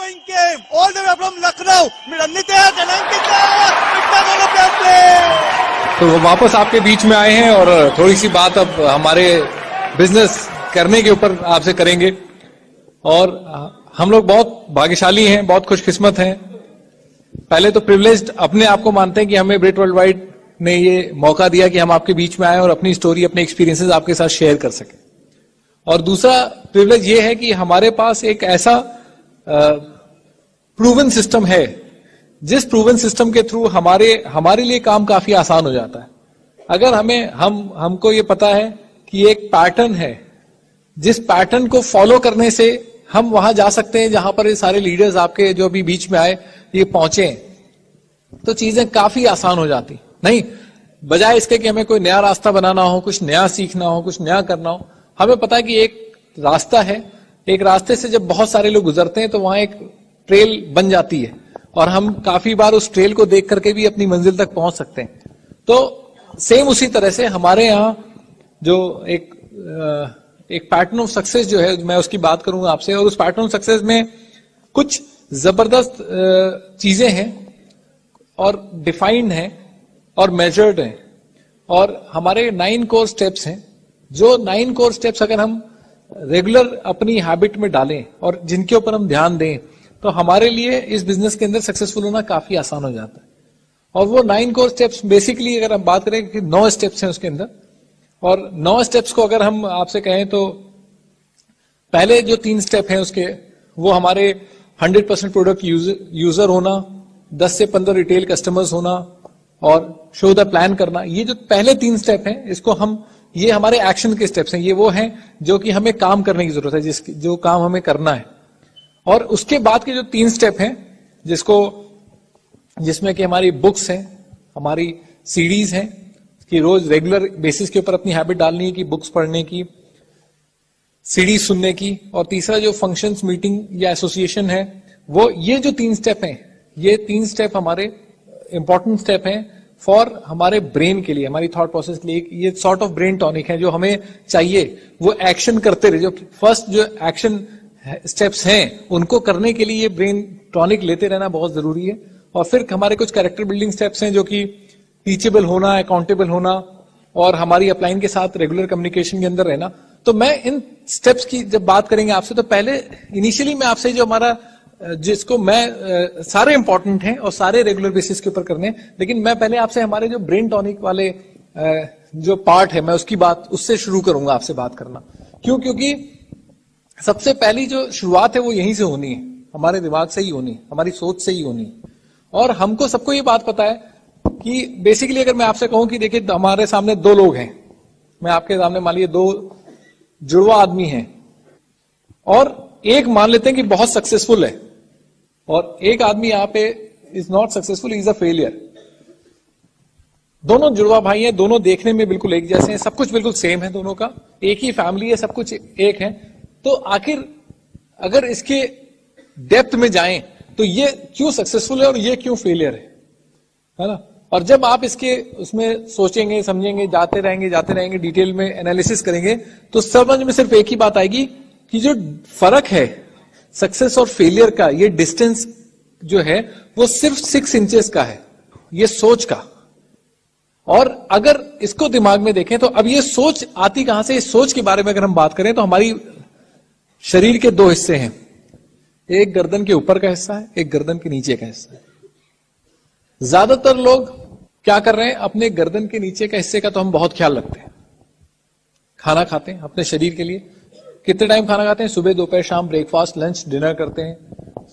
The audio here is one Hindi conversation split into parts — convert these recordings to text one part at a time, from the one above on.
Following came all the way from Lucknow. Nitya तो वो वापस आपके बीच में आए हैं और थोड़ी सी बात अब हमारे बिजनेस करने के ऊपर आपसे करेंगे। और हम लोग बहुत भाग्यशाली हैं, बहुत खुशकिस्मत हैं। पहले तो प्रिविलेज्ड अपने आप को मानते हैं कि हमें ब्रिट वर्ल्ड वाइड ने ये मौका दिया कि हम आपके बीच में आए और अपनी स्टोरी, अपने एक्सपीरियंसेस आपके साथ शेयर कर सकें। और दूसरा प्रिविलेज ये है कि हमारे पास एक ऐसा प्रूवन सिस्टम है, जिस प्रूवन सिस्टम के थ्रू हमारे लिए काम काफी आसान हो जाता है। अगर हमको ये पता है कि एक पैटर्न है, जिस पैटर्न को फॉलो करने से हम वहां जा सकते हैं जहां पर ये सारे लीडर्स आपके जो अभी बीच में आए ये पहुंचे, तो चीजें काफी आसान हो जाती। नहीं, बजाय इसके कि हमें कोई नया रास्ता बनाना हो, कुछ नया सीखना हो, कुछ नया करना हो, हमें पता है कि एक रास्ता है, एक रास्ते से जब बहुत सारे लोग गुजरते हैं तो वहां एक ट्रेल बन जाती है और हम काफी बार उस ट्रेल को देख करके भी अपनी मंजिल तक पहुंच सकते हैं। तो सेम उसी तरह से हमारे यहाँ जो एक पैटर्न ऑफ सक्सेस जो है, मैं उसकी बात करूंगा आपसे। और उस पैटर्न ऑफ सक्सेस में कुछ जबरदस्त चीजें हैं और डिफाइंड हैं और मेजर्ड हैं, और हमारे 9 कोर स्टेप्स हैं। जो 9 कोर स्टेप्स अगर हम रेगुलर अपनी हैबिट में डालें और जिनके ऊपर हम ध्यान दें, तो हमारे लिए इस बिजनेस के अंदर सक्सेसफुल होना काफी आसान हो जाता है। और वो 9 कोर स्टेप्स बेसिकली अगर हम बात करें कि 9 स्टेप्स हैं उसके अंदर, और 9 स्टेप्स को अगर हम आपसे कहें तो पहले जो 3 स्टेप हैं उसके, वो हमारे 100% प्रोडक्ट यूजर होना, 10 से 15 रिटेल कस्टमर्स होना और शो द प्लान करना। ये जो पहले 3 स्टेप हैं, इसको ये हमारे एक्शन के स्टेप्स हैं। ये वो हैं जो कि हमें काम करने की जरूरत है, जो काम हमें करना है। और उसके बाद के जो 3 स्टेप हैं, जिसमें कि हमारी बुक्स हैं, हमारी सीडीज हैं कि रोज रेगुलर बेसिस के ऊपर अपनी हैबिट डालनी है कि बुक्स पढ़ने की, सीडीज सुनने की, और तीसरा जो फंक्शंस, मीटिंग या एसोसिएशन है, वो ये जो 3 स्टेप हैं, ये 3 स्टेप हमारे इंपॉर्टेंट स्टेप हैं फॉर हमारे ब्रेन के लिए, हमारी थॉट प्रोसेस के लिए। ये सॉर्ट ऑफ ब्रेन टॉनिक है जो हमें चाहिए। वो एक्शन करते रहे, जो फर्स्ट जो एक्शन स्टेप्स हैं उनको करने के लिए ये ब्रेन टॉनिक लेते रहना बहुत जरूरी है। और फिर हमारे कुछ कैरेक्टर बिल्डिंग स्टेप्स हैं जो कि टीचेबल होना, अकाउंटेबल होना और हमारी अपलाइन के साथ रेगुलर कम्युनिकेशन के अंदर रहना। तो मैं इन स्टेप्स की जब बात करेंगे आपसे, तो पहले इनिशियली मैं आपसे जो हमारा, जिसको मैं सारे इंपॉर्टेंट हैं और सारे रेगुलर बेसिस के ऊपर करने, लेकिन मैं पहले आपसे हमारे जो ब्रेन टॉनिक वाले जो पार्ट है, मैं उससे शुरू करूंगा आपसे बात करना। क्योंकि सबसे पहली जो शुरुआत है वो यहीं से होनी है, हमारे दिमाग से ही होनी है, हमारी सोच से ही होनी है। और हमको सबको ये बात पता है कि बेसिकली अगर मैं आपसे कहूं कि देखिए हमारे सामने 2 लोग हैं, मैं आपके सामने मान लीजिए 2 जुड़वा आदमी हैं, और एक मान लेते हैं कि बहुत सक्सेसफुल है और एक आदमी यहाँ पे is not successful, is a failure. दोनों जुड़वा भाई हैं, दोनों देखने में बिल्कुल एक जैसे हैं, सब कुछ बिल्कुल सेम है, दोनों का एक ही फैमिली है, सब कुछ एक है। तो आखिर अगर इसके डेप्थ में जाएं तो ये क्यों सक्सेसफुल है और ये क्यों फेलियर है ना? और जब आप इसके उसमें सोचेंगे, समझेंगे, जाते रहेंगे, डिटेल में एनालिसिस करेंगे, तो समझ में सिर्फ एक ही बात आएगी कि जो फर्क है सक्सेस और फेलियर का, ये डिस्टेंस जो है वो सिर्फ 6 इंचेस का है, ये सोच का। और अगर इसको दिमाग में देखें तो अब ये सोच आती कहां से? इस सोच के बारे में अगर हम बात करें तो हमारी शरीर के 2 हिस्से हैं, एक गर्दन के ऊपर का हिस्सा है, एक गर्दन के नीचे का हिस्सा है। ज्यादातर लोग क्या कर रहे हैं, अपने गर्दन के नीचे का हिस्से का तो हम बहुत ख्याल रखते हैं, खाना खाते हैं अपने शरीर के लिए। कितने टाइम खाना खाते हैं? सुबह, दोपहर, शाम, ब्रेकफास्ट, लंच, डिनर करते हैं,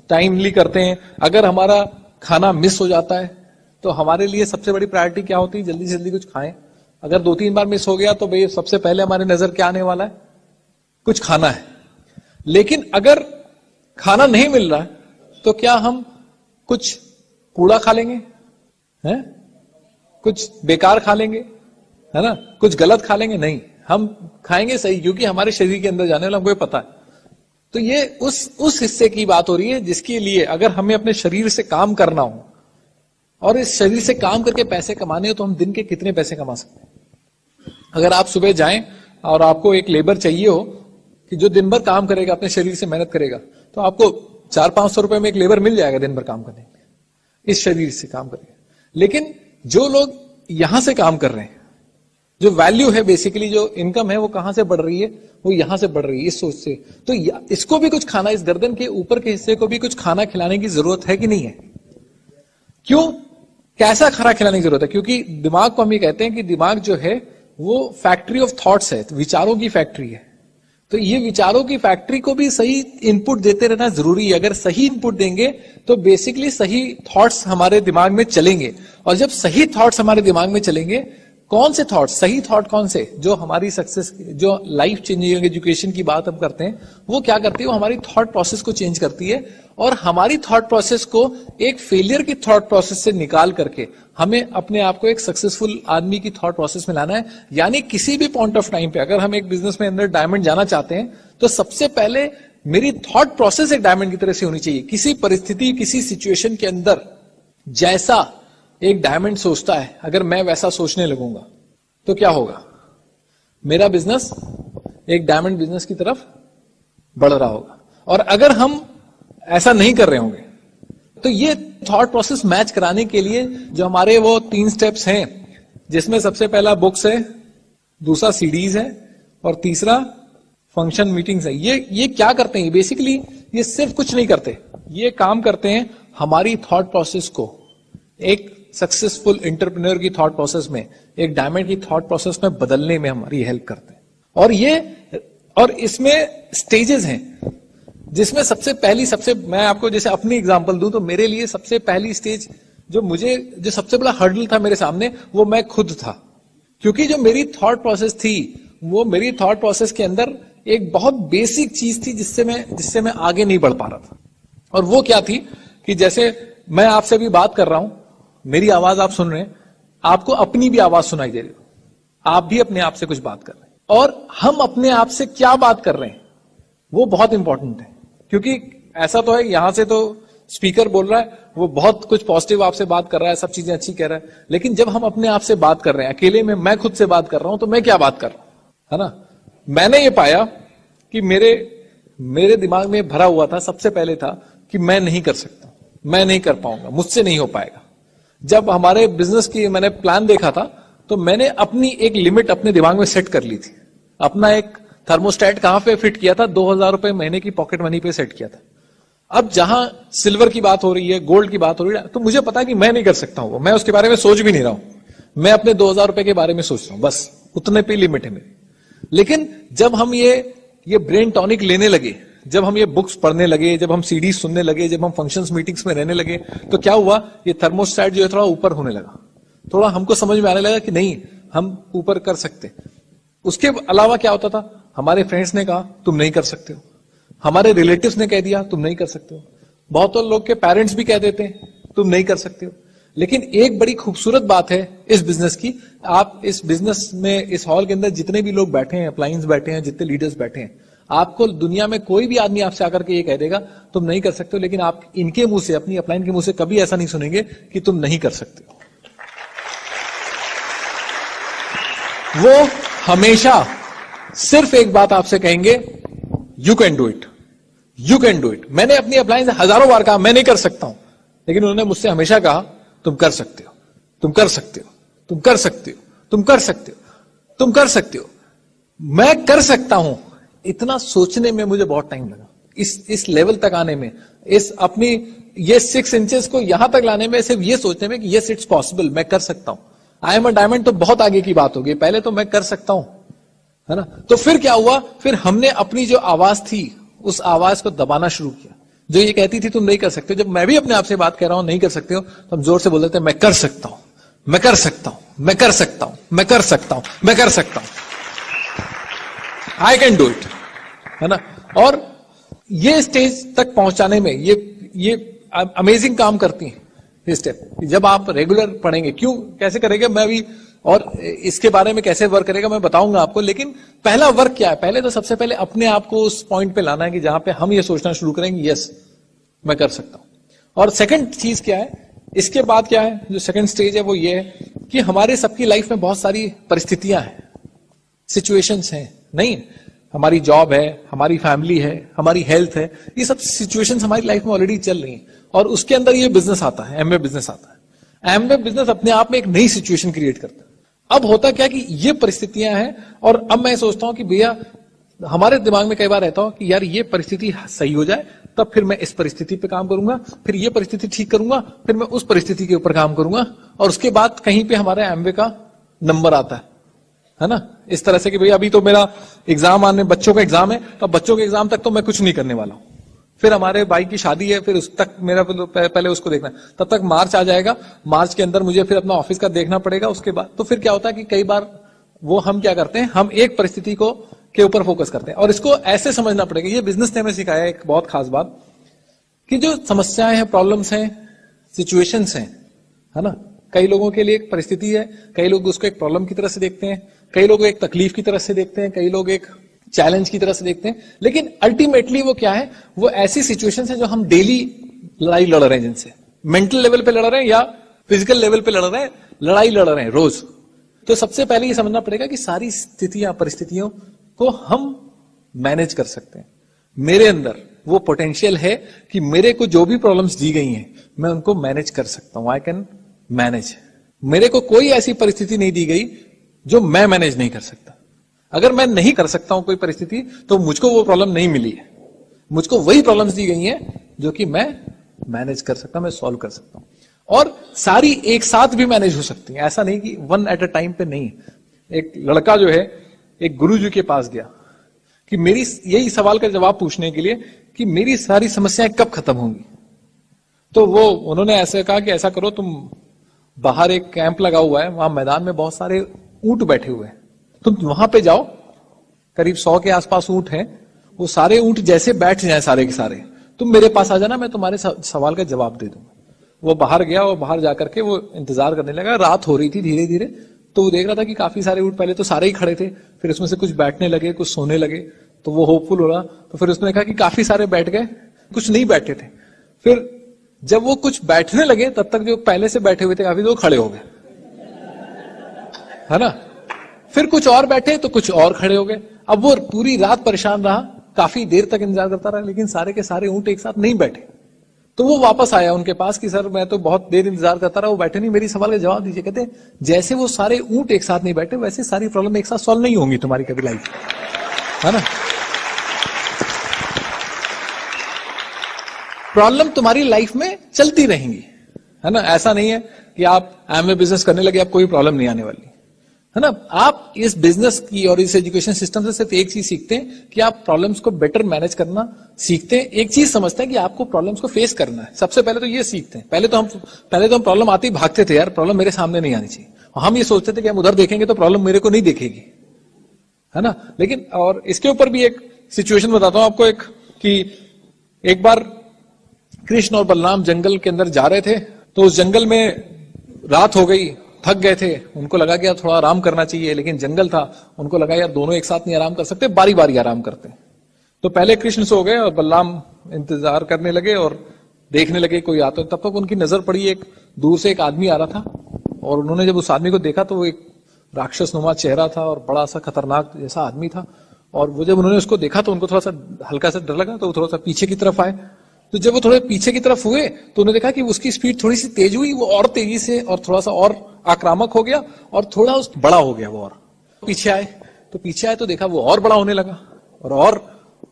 टाइमली करते हैं। अगर हमारा खाना मिस हो जाता है तो हमारे लिए सबसे बड़ी प्रायोरिटी क्या होती है? जल्दी से जल्दी कुछ खाएं। अगर 2-3 बार मिस हो गया तो भाई सबसे पहले हमारे नजर क्या आने वाला है? कुछ खाना है। लेकिन अगर खाना नहीं मिल रहा है तो क्या हम कुछ कूड़ा खा लेंगे, हैं? कुछ बेकार खा लेंगे, है ना? कुछ गलत खा लेंगे? नहीं, हम खाएंगे सही, क्योंकि हमारे शरीर के अंदर जाने वाला हमको पता है। तो ये उस हिस्से की बात हो रही है जिसके लिए अगर हमें अपने शरीर से काम करना हो और इस शरीर से काम करके पैसे कमाने हो, तो हम दिन के कितने पैसे कमा सकते हैं? अगर आप सुबह जाएं और आपको एक लेबर चाहिए हो कि जो दिन भर काम करेगा, अपने शरीर से मेहनत करेगा, तो आपको 400-500 रुपए में एक लेबर मिल जाएगा दिन भर काम करने के लिए, इस शरीर से काम करेगा। लेकिन जो लोग यहां से काम कर रहे हैं, जो वैल्यू है बेसिकली, जो इनकम है वो कहां से बढ़ रही है, वो यहां से बढ़ रही है, इस सोच से। तो इसको भी कुछ खाना, इस गर्दन के ऊपर के हिस्से को भी कुछ खाना खिलाने की जरूरत है कि नहीं है? क्यों? कैसा खाना खिलाने की जरूरत है? क्योंकि दिमाग को हम ये कहते हैं कि दिमाग जो है वो फैक्ट्री ऑफ थॉट्स है, विचारों की फैक्ट्री है। तो ये विचारों की फैक्ट्री को भी सही इनपुट देते रहना जरूरी है। अगर सही इनपुट देंगे तो बेसिकली सही थॉट्स हमारे दिमाग में चलेंगे, और जब सही थॉट्स हमारे दिमाग में चलेंगे, कौन से थॉट्स, सही थॉट कौन से, जो हमारी सक्सेस, जो लाइफ चेंजिंग एजुकेशन की बात हम करते हैं, वो क्या करती है? वो हमारी थॉट प्रोसेस को चेंज करती है, और हमारी थॉट प्रोसेस को एक फेलियर की थॉट प्रोसेस से निकाल करके हमें अपने आप को एक सक्सेसफुल आदमी की थॉट प्रोसेस में लाना है। यानी किसी भी पॉइंट ऑफ टाइम पे अगर हम एक बिजनेस में अंदर डायमंड जाना चाहते हैं, तो सबसे पहले मेरी थॉट प्रोसेस एक डायमंड की तरह से होनी चाहिए। किसी परिस्थिति, किसी सिचुएशन के अंदर जैसा एक डायमंड सोचता है, अगर मैं वैसा सोचने लगूंगा तो क्या होगा? मेरा बिजनेस एक डायमंड बिजनेस की तरफ बढ़ रहा होगा। और अगर हम ऐसा नहीं कर रहे होंगे, तो ये थॉट प्रोसेस मैच कराने के लिए जो हमारे वो 3 स्टेप्स हैं, जिसमें सबसे पहला बुक्स है, दूसरा सीडीज है, और तीसरा फंक्शन मीटिंग्स है। ये क्या करते हैं? बेसिकली ये सिर्फ कुछ नहीं करते, ये काम करते हैं हमारी थॉट प्रोसेस को एक सक्सेसफुल एंटरप्रेन्योर की थॉट प्रोसेस में, एक डायमंड की थॉट प्रोसेस में बदलने में हमारी हेल्प करते हैं। और इसमें स्टेजेस हैं, जिसमें सबसे पहली, मैं आपको जैसे अपनी एग्जांपल दूं, तो मेरे लिए सबसे पहली स्टेज जो सबसे बड़ा हर्डल था मेरे सामने, वो मैं खुद था। क्योंकि जो मेरी थॉट प्रोसेस थी, वो मेरी थॉट प्रोसेस के अंदर एक बहुत बेसिक चीज थी जिससे मैं आगे नहीं बढ़ पा रहा था। और वो क्या थी कि जैसे मैं आपसे भी बात कर रहा हूं, मेरी आवाज आप सुन रहे हैं, आपको अपनी भी आवाज सुनाई दे रही है, आप भी अपने आप से कुछ बात कर रहे हैं, और हम अपने आप से क्या बात कर रहे हैं वो बहुत इंपॉर्टेंट है। क्योंकि ऐसा तो है, यहां से तो स्पीकर बोल रहा है, वो बहुत कुछ पॉजिटिव आपसे बात कर रहा है, सब चीजें अच्छी कह रहा है, लेकिन जब हम अपने आप से बात कर रहे हैं, अकेले में मैं खुद से बात कर रहा हूं, तो मैं क्या बात कर रहा हूं, है ना? मैंने ये पाया कि मेरे दिमाग में भरा हुआ था, सबसे पहले था कि मैं नहीं कर सकता, मैं नहीं कर पाऊंगा, मुझसे नहीं हो पाएगा। जब हमारे बिजनेस की मैंने प्लान देखा था, तो मैंने अपनी एक लिमिट अपने दिमाग में सेट कर ली थी। अपना एक थर्मोस्टेट कहां पे फिट किया था? 2000 रुपए महीने की पॉकेट मनी पे सेट किया था। अब जहां सिल्वर की बात हो रही है, गोल्ड की बात हो रही है, तो मुझे पता है कि मैं नहीं कर सकता हूं, मैं उसके बारे में सोच भी नहीं रहा हूं। मैं अपने 2000 रुपए के बारे में सोच रहा हूं, बस उतने पे लिमिट है मेरी। लेकिन जब हम ये ब्रेन टॉनिक लेने लगे, जब हम ये बुक्स पढ़ने लगे, जब हम सीडी सुनने लगे, जब हम फंक्शंस मीटिंग्स में रहने लगे, तो क्या हुआ? ये थर्मोस्टेट जो है थोड़ा ऊपर होने लगा, थोड़ा हमको समझ में आने लगा कि नहीं, हम ऊपर कर सकते। उसके अलावा क्या होता था? हमारे फ्रेंड्स ने कहा तुम नहीं कर सकते हो, हमारे रिलेटिव्स ने कह दिया तुम नहीं कर सकते हो, बहुत लोग के पेरेंट्स भी कह देते हैं तुम नहीं कर सकते हो। लेकिन एक बड़ी खूबसूरत बात है इस बिजनेस की, आप इस बिजनेस में, इस हॉल के अंदर जितने भी लोग बैठे हैं, अप्लायंस बैठे हैं, जितने लीडर्स बैठे हैं, आपको दुनिया में कोई भी आदमी आपसे आकर के ये कह देगा तुम नहीं कर सकते हो, लेकिन आप इनके मुंह से, अपनी अपलाइन के मुंह से कभी ऐसा नहीं सुनेंगे कि तुम नहीं कर सकते हो। वो हमेशा सिर्फ एक बात आपसे कहेंगे, you can do it, you can do it. मैंने अपनी अपलाइन से हजारों बार कहा मैं नहीं कर सकता हूं, लेकिन उन्होंने मुझसे हमेशा कहा तुम कर सकते हो, तुम कर सकते हो, तुम कर सकते हो, तुम कर सकते हो, तुम कर सकते हो। मैं कर सकता हूं, इतना सोचने में मुझे बहुत टाइम लगा, इस लेवल तक आने में, इस अपनी ये 6 इंचेस को यहां तक लाने में, सिर्फ ये सोचने में कि यस इट्स पॉसिबल, मैं कर सकता हूं। आई एम अ डायमंड तो बहुत आगे की बात होगी, पहले तो मैं कर सकता हूं, है ना? तो फिर क्या हुआ? फिर हमने अपनी जो आवाज थी, उस आवाज को दबाना शुरू किया, जो ये कहती थी तुम नहीं कर सकते। जब मैं भी अपने आप से बात कर रहा हूं नहीं कर सकते हो, तो हम जोर से बोल देते हैं मैं कर सकता हूं, मैं कर सकता हूं, मैं कर सकता हूं, मैं कर सकता हूं, मैं कर सकता हूं, आई कैन डू इट, है ना? और ये स्टेज तक पहुंचाने में ये अमेजिंग काम करती है ये स्टेप। जब आप रेगुलर पढ़ेंगे, क्यों कैसे करेंगे मैं भी, और इसके बारे में कैसे वर्क करेगा मैं बताऊंगा आपको। लेकिन पहला वर्क क्या है? पहले तो सबसे पहले अपने आप को उस पॉइंट पे लाना है कि जहां पे हम ये सोचना शुरू करेंगे यस मैं कर सकता हूं। और सेकंड चीज क्या है, इसके बाद क्या है, जो सेकंड स्टेज है वो ये है कि हमारे सबकी लाइफ में बहुत सारी परिस्थितियां हैं, सिचुएशंस हैं, नहीं हमारी जॉब है, हमारी फैमिली है, हमारी हेल्थ है, ये सब सिचुएशंस हमारी लाइफ में ऑलरेडी चल रही हैं और उसके अंदर ये बिजनेस आता है, एमवे बिजनेस आता है। एमवे बिजनेस अपने आप में एक नई सिचुएशन क्रिएट करता है। अब होता क्या कि ये परिस्थितियां हैं और अब मैं सोचता हूं कि भैया हमारे दिमाग में कई बार रहता हो कि यार ये परिस्थिति सही हो जाए तब फिर मैं इस परिस्थिति पे काम करूंगा, फिर ये परिस्थिति ठीक करूंगा, फिर मैं उस परिस्थिति के ऊपर काम करूंगा और उसके बाद कहीं पे हमारे एमवे का नंबर आता है ना, इस तरह से कि भाई अभी तो मेरा एग्जाम आने, बच्चों का एग्जाम है, तो बच्चों के एग्जाम तक तो मैं कुछ नहीं करने वाला हूं, फिर हमारे भाई की शादी है, फिर उस तक मेरा पहले उसको देखना है, तब तक मार्च आ जाएगा, मार्च के अंदर मुझे फिर अपना ऑफिस का देखना पड़ेगा, उसके बाद तो फिर क्या होता है कि कई बार वो हम क्या करते हैं, हम एक परिस्थिति को के ऊपर फोकस करते हैं और इसको ऐसे समझना पड़ेगा। ये बिजनेस ने हमें सिखाया एक बहुत खास बात कि जो समस्याएं हैं, प्रॉब्लम्स हैं, सिचुएशंस हैं, है ना, कई लोगों के लिए एक परिस्थिति है, कई लोग उसको एक प्रॉब्लम की तरह से देखते हैं, कई लोग एक तकलीफ की तरह से देखते हैं, कई लोग एक चैलेंज की तरह से देखते हैं, लेकिन अल्टीमेटली वो क्या है, वो ऐसी सिचुएशंस है जो हम डेली लड़ाई लड़ रहे हैं, जिनसे मेंटल लेवल पे लड़ रहे हैं या फिजिकल लेवल पे लड़ रहे हैं, लड़ाई लड़ रहे हैं रोज। तो सबसे पहले ये समझना पड़ेगा कि सारी स्थितियां, परिस्थितियों को हम मैनेज कर सकते हैं। मेरे अंदर वो पोटेंशियल है कि मेरे को जो भी प्रॉब्लम्स दी गई हैं मैं उनको मैनेज कर सकता हूं, आई कैन मैनेज। मेरे को कोई ऐसी परिस्थिति नहीं दी गई जो मैं मैनेज नहीं कर सकता। अगर मैं नहीं कर सकता हूं कोई परिस्थिति तो मुझको वो प्रॉब्लम नहीं मिली है, मुझको वही प्रॉब्लम्स दी गई हैं जो कि मैं मैनेज कर सकता हूं, मैं सॉल्व कर सकता हूं और सारी एक साथ भी मैनेज हो सकती है। ऐसा नहीं कि वन एट अ टाइम पे नहीं। एक लड़का जो है एक गुरु जी के पास गया कि मेरी यही सवाल का जवाब पूछने के लिए कि मेरी सारी समस्याएं कब खत्म होंगी। तो वो उन्होंने ऐसे कहा कि ऐसा करो, तुम बाहर एक कैंप लगा हुआ है, वहां मैदान में बहुत सारे ऊंट बैठे हुए हैं, तुम वहां पे जाओ, करीब 100 के आसपास ऊंट हैं, वो सारे ऊंट जैसे बैठ जाए सारे के सारे, तुम मेरे पास आ जाना, मैं तुम्हारे सवाल का जवाब दे दूंगा। वो बाहर गया और बाहर जाकर के वो इंतजार करने लगा। रात हो रही थी धीरे धीरे, तो वो देख रहा था कि काफी सारे ऊंट पहले तो सारे ही खड़े थे, फिर उसमें से कुछ बैठने लगे, कुछ सोने लगे, तो वो होपफुल हो रहा। तो फिर उसने कहा कि काफी सारे बैठ गए, कुछ नहीं बैठे थे। फिर जब वो कुछ बैठने लगे तब तक जो पहले से बैठे हुए थे काफी, तो खड़े हो गए, है ना। फिर कुछ और बैठे तो कुछ और खड़े हो गए। अब वो पूरी रात परेशान रहा, काफी देर तक इंतजार करता रहा, लेकिन सारे के सारे ऊंट एक साथ नहीं बैठे। तो वो वापस आया उनके पास कि सर मैं तो बहुत देर इंतजार करता रहा, वो बैठे नहीं, मेरी सवाल का जवाब दीजिए। कहते जैसे वो सारे ऊंट एक साथ नहीं बैठे वैसे सारी प्रॉब्लम एक साथ सॉल्व नहीं होंगी तुम्हारी कभी लाइफ, है ना। प्रॉब्लम तुम्हारी लाइफ में चलती रहेंगी, है ना। ऐसा नहीं है कि आप एमवे बिजनेस करने लगे आप कोई प्रॉब्लम नहीं आने वाली, है ना। आप इस बिजनेस की और इस एजुकेशन सिस्टम से सिर्फ एक चीज सीखते हैं कि आप प्रॉब्लम्स को बेटर मैनेज करना सीखते हैं। एक चीज समझते हैं कि आपको प्रॉब्लम्स को फेस करना है, सबसे पहले तो ये सीखते हैं। पहले तो हम प्रॉब्लम आती ही भागते थे, यार प्रॉब्लम मेरे सामने नहीं आनी चाहिए, हम ये सोचते थे कि हम उधर देखेंगे तो प्रॉब्लम मेरे को नहीं देखेगी, है ना। लेकिन और इसके ऊपर भी एक सिचुएशन बताता हूं आपको, कि एक बार कृष्ण और बलराम जंगल के अंदर जा रहे थे, तो उस जंगल में रात हो गई, थक गए थे, उनको लगा कि यार थोड़ा आराम करना चाहिए, लेकिन जंगल था, उनको लगा यार दोनों एक साथ नहीं आराम कर सकते, बारी बारी आराम करते हैं। तो पहले कृष्ण सो गए और बलराम इंतजार करने लगे और देखने लगे कोई आता। तब तक उनकी नजर पड़ी, एक दूर से एक आदमी आ रहा था और उन्होंने जब उस आदमी को देखा तो वो एक राक्षस नुमा चेहरा था और बड़ा सा खतरनाक जैसा आदमी था। और वो जब उन्होंने उसको देखा तो उनको थोड़ा सा हल्का सा डर लगा, तो वो थोड़ा सा पीछे की तरफ आए। तो जब वो थोड़े पीछे की तरफ हुए तो उन्होंने देखा कि उसकी स्पीड थोड़ी सी तेज हुई, वो और तेजी से और थोड़ा सा और आक्रामक हो गया और थोड़ा बड़ा हो गया। वो और पीछे आए तो देखा वो और बड़ा होने लगा और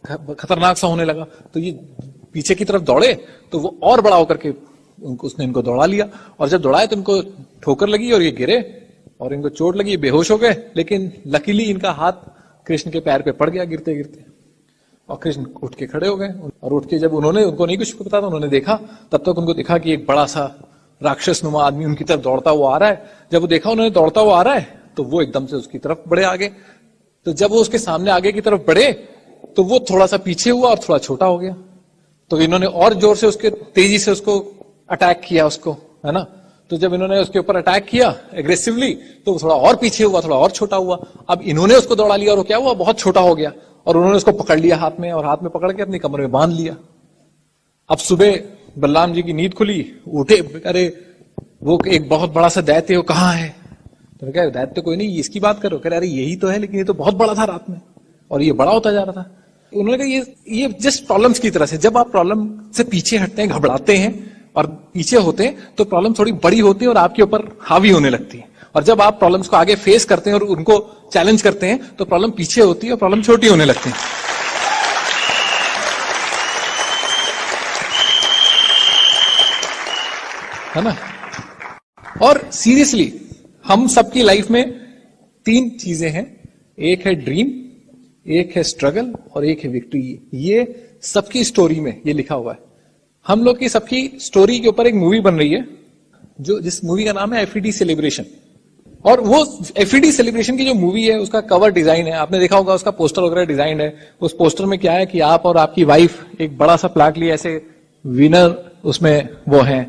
खतरनाक सा होने लगा। तो ये पीछे की तरफ दौड़े तो वो और बड़ा होकर के उसने इनको दौड़ा लिया, और जब दौड़ाए तो इनको ठोकर लगी और ये गिरे और इनको चोट लगी, बेहोश हो गए। लेकिन लकीली इनका हाथ कृष्ण के पैर पे पड़ गया गिरते गिरते, और कृष्ण उठ के खड़े हो गए। और उठ के जब उनको नहीं कुछ पता था, उन्होंने देखा, तब तक उनको देखा कि एक बड़ा सा राक्षस नुमा आदमी उनकी तरफ दौड़ता हुआ आ रहा है। जब वो देखा उन्होंने दौड़ता हुआ आ रहा है तो वो एकदम से उसकी तरफ बढ़े आगे। तो जब वो उसके सामने आगे की तरफ बढ़े तो वो थोड़ा सा पीछे हुआ और थोड़ा छोटा हो गया। तो इन्होंने और जोर से उसके तेजी से उसको अटैक किया उसको, है ना। तो जब इन्होंने उसके ऊपर अटैक किया एग्रेसिवली तो थोड़ा और पीछे हुआ, थोड़ा और छोटा हुआ। अब इन्होंने उसको दौड़ा लिया और वो क्या हुआ, बहुत छोटा हो गया। और उन्होंने उसको पकड़ लिया हाथ में, और हाथ में पकड़ के अपनी कमर में बांध लिया। अब सुबह बलराम जी की नींद खुली, उठे, अरे वो एक बहुत बड़ा सा दैत्य, वो कहाँ है? तो क्या दैत्य कोई नहीं, इसकी बात करो? कह रहे अरे यही तो है, लेकिन ये तो बहुत बड़ा था रात में, और ये बड़ा होता जा रहा था। उन्होंने कहा ये जस्ट प्रॉब्लम्स की तरह से, जब आप प्रॉब्लम से पीछे हटते हैं, घबराते हैं और पीछे होते हैं, तो प्रॉब्लम थोड़ी बड़ी होती है और आपके ऊपर हावी होने लगती है। और जब आप प्रॉब्लम्स को आगे फेस करते हैं और उनको चैलेंज करते हैं, तो प्रॉब्लम पीछे होती है और प्रॉब्लम छोटी होने लगती है। है ना? और सीरियसली हम सबकी लाइफ में 3 चीजें हैं, एक है ड्रीम, एक है स्ट्रगल और एक है विक्ट्री। ये सबकी स्टोरी में ये लिखा हुआ है। हम लोग की सबकी स्टोरी के ऊपर एक मूवी बन रही है, जिस मूवी का नाम है एफईडी सेलिब्रेशन। और वो एफईडी सेलिब्रेशन की जो मूवी है, उसका कवर डिजाइन है, आपने देखा होगा, उसका पोस्टर वगैरह डिजाइन है। उस पोस्टर में क्या है कि आप और आपकी वाइफ एक बड़ा सा प्लाक लिए ऐसे विनर उसमें वो है।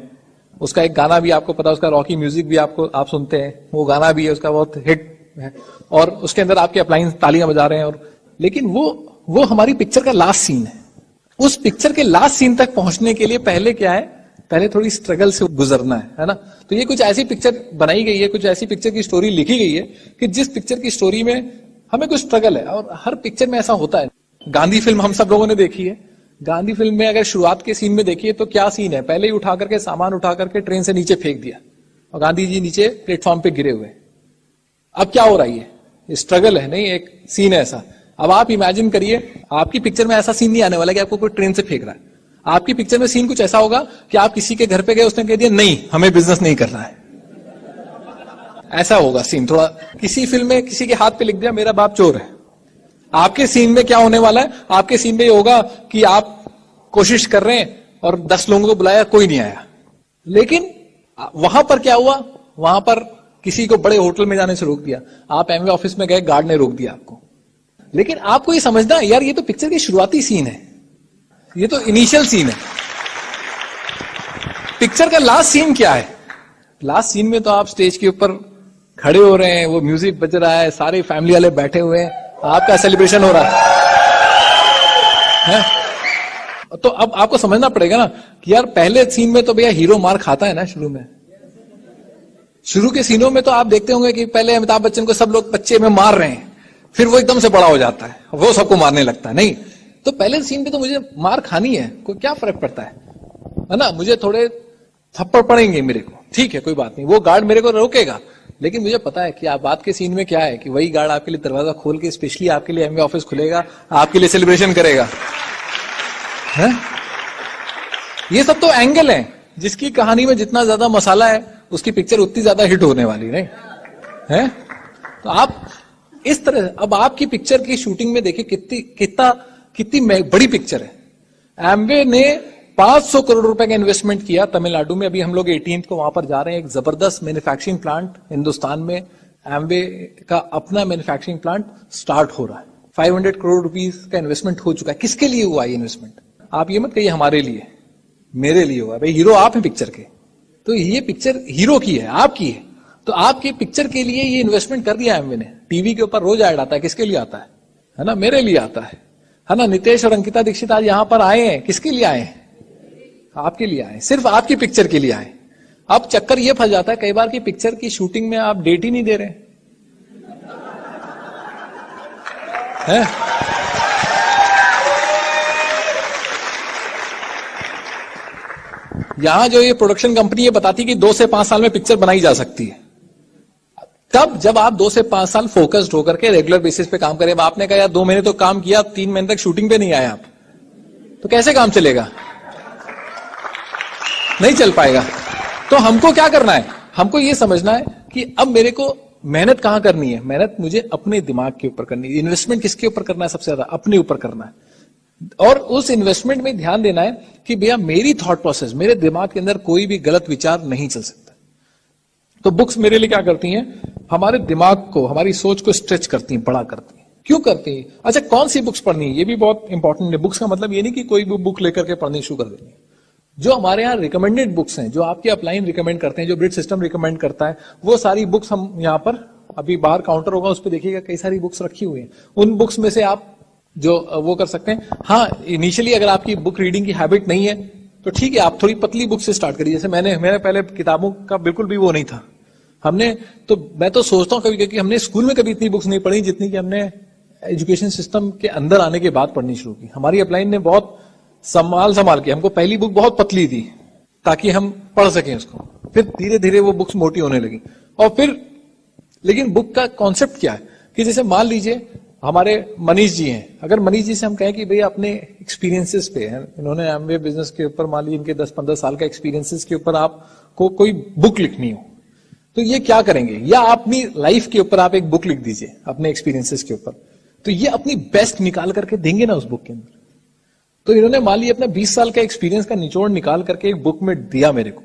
उसका एक गाना भी आपको पता है, उसका रॉकी म्यूजिक भी आप सुनते हैं, वो गाना भी है उसका, बहुत हिट है। और उसके अंदर आपके अप्लायंस तालियां बजा रहे हैं। और लेकिन वो हमारी पिक्चर का लास्ट सीन है। उस पिक्चर के लास्ट सीन तक पहुंचने के लिए पहले क्या है, पहले थोड़ी स्ट्रगल से गुजरना है ना? तो ये कुछ ऐसी पिक्चर बनाई गई है, कुछ ऐसी पिक्चर की स्टोरी लिखी गई है कि जिस पिक्चर की स्टोरी में हमें कुछ स्ट्रगल है। और हर पिक्चर में ऐसा होता है। गांधी फिल्म हम सब लोगों ने देखी है। गांधी फिल्म में अगर शुरुआत के सीन में देखिए तो क्या सीन है, पहले ही उठा करके सामान उठा करके ट्रेन से नीचे फेंक दिया और गांधी जी नीचे प्लेटफॉर्म पे गिरे हुए। अब क्या हो रहा है, ये स्ट्रगल है नहीं, एक सीन है ऐसा। अब आप इमेजिन करिए, आपकी पिक्चर में ऐसा सीन नहीं आने वाला कि आपको कोई ट्रेन से फेंक रहा है। आपकी पिक्चर में सीन कुछ ऐसा होगा कि आप किसी के घर पे गए, उसने कह दिया नहीं हमें बिजनेस नहीं करना है, ऐसा होगा सीन। थोड़ा किसी फिल्म में किसी के हाथ पे लिख दिया मेरा बाप चोर है। आपके सीन में क्या होने वाला है, आपके सीन में ये होगा कि आप कोशिश कर रहे हैं और 10 लोगों को बुलाया, कोई नहीं आया। लेकिन वहां पर क्या हुआ, वहां पर किसी को बड़े होटल में जाने से रोक दिया। आप एमवे ऑफिस में गए, गार्ड ने रोक दिया आपको। लेकिन आपको ये समझना है यार, ये तो पिक्चर की शुरुआती सीन है, ये तो इनिशियल सीन है। पिक्चर का लास्ट सीन क्या है? लास्ट सीन में तो आप स्टेज के ऊपर खड़े हो रहे हैं, वो म्यूजिक बज रहा है, सारे फैमिली वाले बैठे हुए हैं, आपका सेलिब्रेशन हो रहा है। तो अब आपको समझना पड़ेगा ना कि यार पहले सीन में तो भैया हीरो मार खाता है ना। शुरू के सीनों में तो आप देखते होंगे कि पहले अमिताभ बच्चन को सब लोग बच्चे में मार रहे हैं, फिर वो एकदम से बड़ा हो जाता है, वो सबको मारने लगता है। नहीं, तो पहले सीन पे तो मुझे मार खानी है, कोई क्या फर्क पड़ता है ना? मुझे थोड़े थप्पड़ पड़ेंगे मेरे को, ठीक है, कोई बात नहीं, वो गार्ड मेरे को रोकेगा। लेकिन मुझे पता है कि आप बात के सीन में क्या है कि वही गार्ड आपके लिए दरवाजा खोल के स्पेशली आपके लिए एमवे ऑफिस खुलेगा, आपके लिए सेलिब्रेशन करेगा। है? ये सब तो एंगल है, जिसकी कहानी में जितना ज्यादा मसाला है उसकी पिक्चर उतनी ज्यादा हिट होने वाली नहीं है। तो आप इस तरह, अब आपकी पिक्चर की शूटिंग में देखिए कितनी बड़ी पिक्चर है। एमवे ने 500 करोड़ रुपए का इन्वेस्टमेंट किया तमिलनाडु में। अभी हम लोग 18th को वहां पर जा रहे हैं। एक जबरदस्त मैन्युफैक्चरिंग प्लांट हिंदुस्तान में, एमवे का अपना मैन्युफैक्चरिंग प्लांट स्टार्ट हो रहा है। 500 करोड़ रुपीस का इन्वेस्टमेंट हो चुका है। किसके लिए हुआ ये इन्वेस्टमेंट? आप ये मत कहिए हमारे लिए, मेरे लिए हुआ। भाई हीरो आप हैं पिक्चर के, तो ये पिक्चर हीरो की है, आपकी है। तो आपके पिक्चर के लिए ये इन्वेस्टमेंट कर दिया एमवे ने। टीवी के ऊपर रोज ऐड आता है, किसके लिए आता है ना? मेरे लिए आता है ना? नितेश और अंकिता दीक्षित आज यहां पर आए हैं, किसके लिए आए हैं? आपके लिए आए, सिर्फ आपकी पिक्चर के लिए आए। अब चक्कर ये फंस जाता है कई बार कि पिक्चर की शूटिंग में आप डेट ही नहीं दे रहे हैं। यहां जो ये प्रोडक्शन कंपनी ये बताती है कि 2 से 5 साल में पिक्चर बनाई जा सकती है। तब जब आप 2 से 5 साल फोकस्ड होकर के रेगुलर बेसिस पे काम करें। आपने कहा यार 2 महीने तो काम किया, 3 महीने तक शूटिंग पे नहीं आए आप, तो कैसे काम चलेगा? नहीं चल पाएगा। तो हमको क्या करना है? हमको ये समझना है कि अब मेरे को मेहनत कहां करनी है। मेहनत मुझे अपने दिमाग के ऊपर करनी है। इन्वेस्टमेंट किसके ऊपर करना है? सबसे ज्यादा अपने ऊपर करना है। और उस इन्वेस्टमेंट में ध्यान देना है कि भैया मेरी थॉट प्रोसेस, मेरे दिमाग के अंदर कोई भी गलत विचार नहीं चल सकता। तो बुक्स मेरे लिए क्या करती हैं? हमारे दिमाग को, हमारी सोच को स्ट्रेच करती हैं, बड़ा करती हैं। क्यों करती हैं? अच्छा, कौन सी बुक्स पढ़नी है ये भी बहुत इंपॉर्टेंट है। बुक्स का मतलब ये नहीं कि कोई भी बुक लेकर के पढ़नी शुरू कर देनी है। जो हमारे यहाँ रिकमेंडेड बुक्स हैं, जो आपके अपलाइन रिकमेंड करते हैं, जो ब्रिज सिस्टम रिकमेंड करता है, वो सारी बुक्स हम यहाँ पर, अभी बाहर काउंटर होगा उस पर देखिएगा कई सारी बुक्स रखी हुई हैं। उन बुक्स में से आप जो वो कर सकते हैं। हाँ, इनिशियली अगर आपकी बुक रीडिंग की हैबिट नहीं है तो ठीक है, आप थोड़ी पतली बुक से स्टार्ट करिए। जैसे मेरे पहले किताबों का बिल्कुल भी वो नहीं था। मैं तो सोचता हूँ कभी कि हमने स्कूल में कभी इतनी बुक्स नहीं पढ़ी जितनी कि हमने एजुकेशन सिस्टम के अंदर आने के बाद पढ़नी शुरू की। हमारी अपलाइन ने बहुत संभाल के, हमको पहली बुक बहुत पतली दी ताकि हम पढ़ सकें उसको, फिर धीरे धीरे वो बुक्स मोटी होने लगी। और फिर लेकिन बुक का कॉन्सेप्ट क्या है कि जैसे मान लीजिए हमारे मनीष जी हैं, अगर मनीष जी से हम कहें कि भाई अपने एक्सपीरियंसेस पे हैं, इन्होंने एमवे बिजनेस के ऊपर मान लीजिए इनके 10-15 साल का एक्सपीरियंसेस के ऊपर आपको कोई बुक लिखनी हो, तो ये क्या करेंगे? या अपनी लाइफ के ऊपर आप एक बुक लिख दीजिए अपने एक्सपीरियंसेस के ऊपर, तो ये अपनी बेस्ट निकाल करके देंगे ना उस बुक के अंदर। तो इन्होंने मान लीजिए अपना 20 साल का एक्सपीरियंस का निचोड़ निकाल करके एक बुक में दिया मेरे को,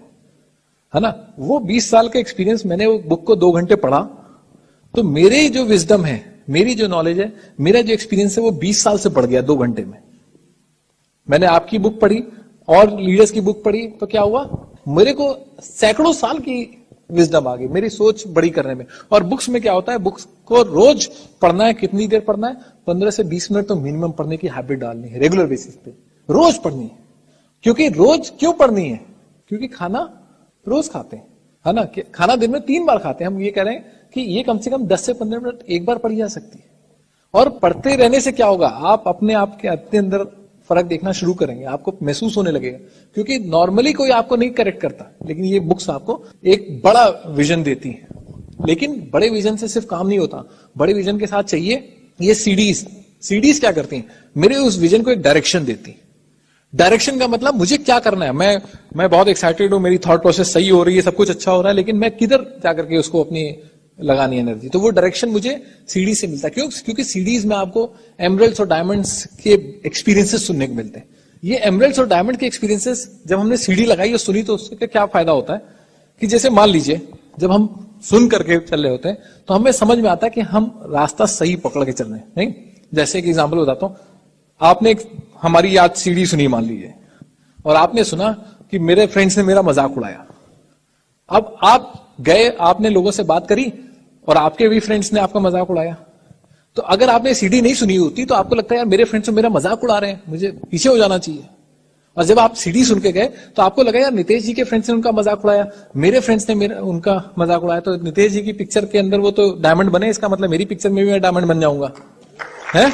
है ना। वो 20 साल का एक्सपीरियंस, मैंने वो बुक को 2 घंटे पढ़ा, तो मेरे जो विजडम है, मेरी जो नॉलेज है, मेरा जो एक्सपीरियंस है, वो 20 साल से बढ़ गया 2 घंटे में। मैंने आपकी बुक पढ़ी और लीडर्स की बुक पढ़ी, तो क्या हुआ? मेरे को सैकड़ों साल की विजडम आ गई, मेरी सोच बड़ी करने में। और बुक्स में क्या होता है, बुक्स को रोज पढ़ना है। कितनी देर पढ़ना है? 15 से 20 मिनट तो मिनिमम पढ़ने की हैबिट डालनी है, रेगुलर बेसिस पे रोज पढ़नी है। क्योंकि रोज क्यों पढ़नी है? क्योंकि खाना रोज खाते हैं, है ना। खाना दिन में 3 बार खाते हैं। हम ये कह रहे हैं कि ये कम से कम 10 से 15 मिनट एक बार पढ़ी जा सकती है। और पढ़ते रहने से क्या होगा, आप अपने आप के अंदर फर्क देखना शुरू करेंगे, आपको महसूस होने लगेगा। क्योंकि नॉर्मली कोई आपको नहीं करेक्ट करता, लेकिन ये बुक्स आपको एक बड़ा विजन देती है। लेकिन बड़े विजन से सिर्फ काम नहीं होता, बड़े विजन के साथ चाहिए ये सीडीज क्या करती हैं? मेरे उस विजन को एक डायरेक्शन देती। डायरेक्शन का मतलब मुझे क्या करना है। मैं बहुत एक्साइटेड हूं, मेरी थॉट प्रोसेस सही हो रही है, सब कुछ अच्छा हो रहा है, लेकिन मैं किधर जाकर के उसको अपनी लगानी एनर्जी, तो वो डायरेक्शन मुझे सीडी से मिलता है। क्योंकि सीडीज में आपको एमरल्ड्स और डायमंड्स के एक्सपीरियंसेस सुनने को मिलते हैं। ये एमरल्ड्स और डायमंड के एक्सपीरियंसेस जब हमने सीडी लगाई और सुनी, तो उससे क्या फायदा होता है कि जैसे मान लीजिए जब हम सुन करके चल रहे होते हैं तो हमें समझ में आता है कि हम रास्ता सही पकड़ के चल रहे हैं, नहीं। जैसे एक एग्जाम्पल बताता हूं, आपने हमारी याद सीडी सुनी मान लीजिए, और आपने सुना कि मेरे फ्रेंड्स ने मेरा मजाक उड़ाया। अब आप गए, आपने लोगों से बात करी और आपके भी फ्रेंड्स ने आपका मजाक उड़ाया। तो अगर आपने सीडी नहीं सुनी होती तो आपको लगता है यार मेरे फ्रेंड्स तो मेरा मजाक उड़ा रहे हैं, मुझे पीछे हो जाना चाहिए। और जब आप सीडी सुन के गए तो आपको लगा यार नितेश जी के फ्रेंड्स ने उनका मजाक उड़ाया, मेरे फ्रेंड्स ने उनका मजाक उड़ाया, तो नितेश जी की पिक्चर के अंदर वो तो डायमंड बने, इसका मतलब मेरी पिक्चर में भी मैं डायमंड बन जाऊंगा, है।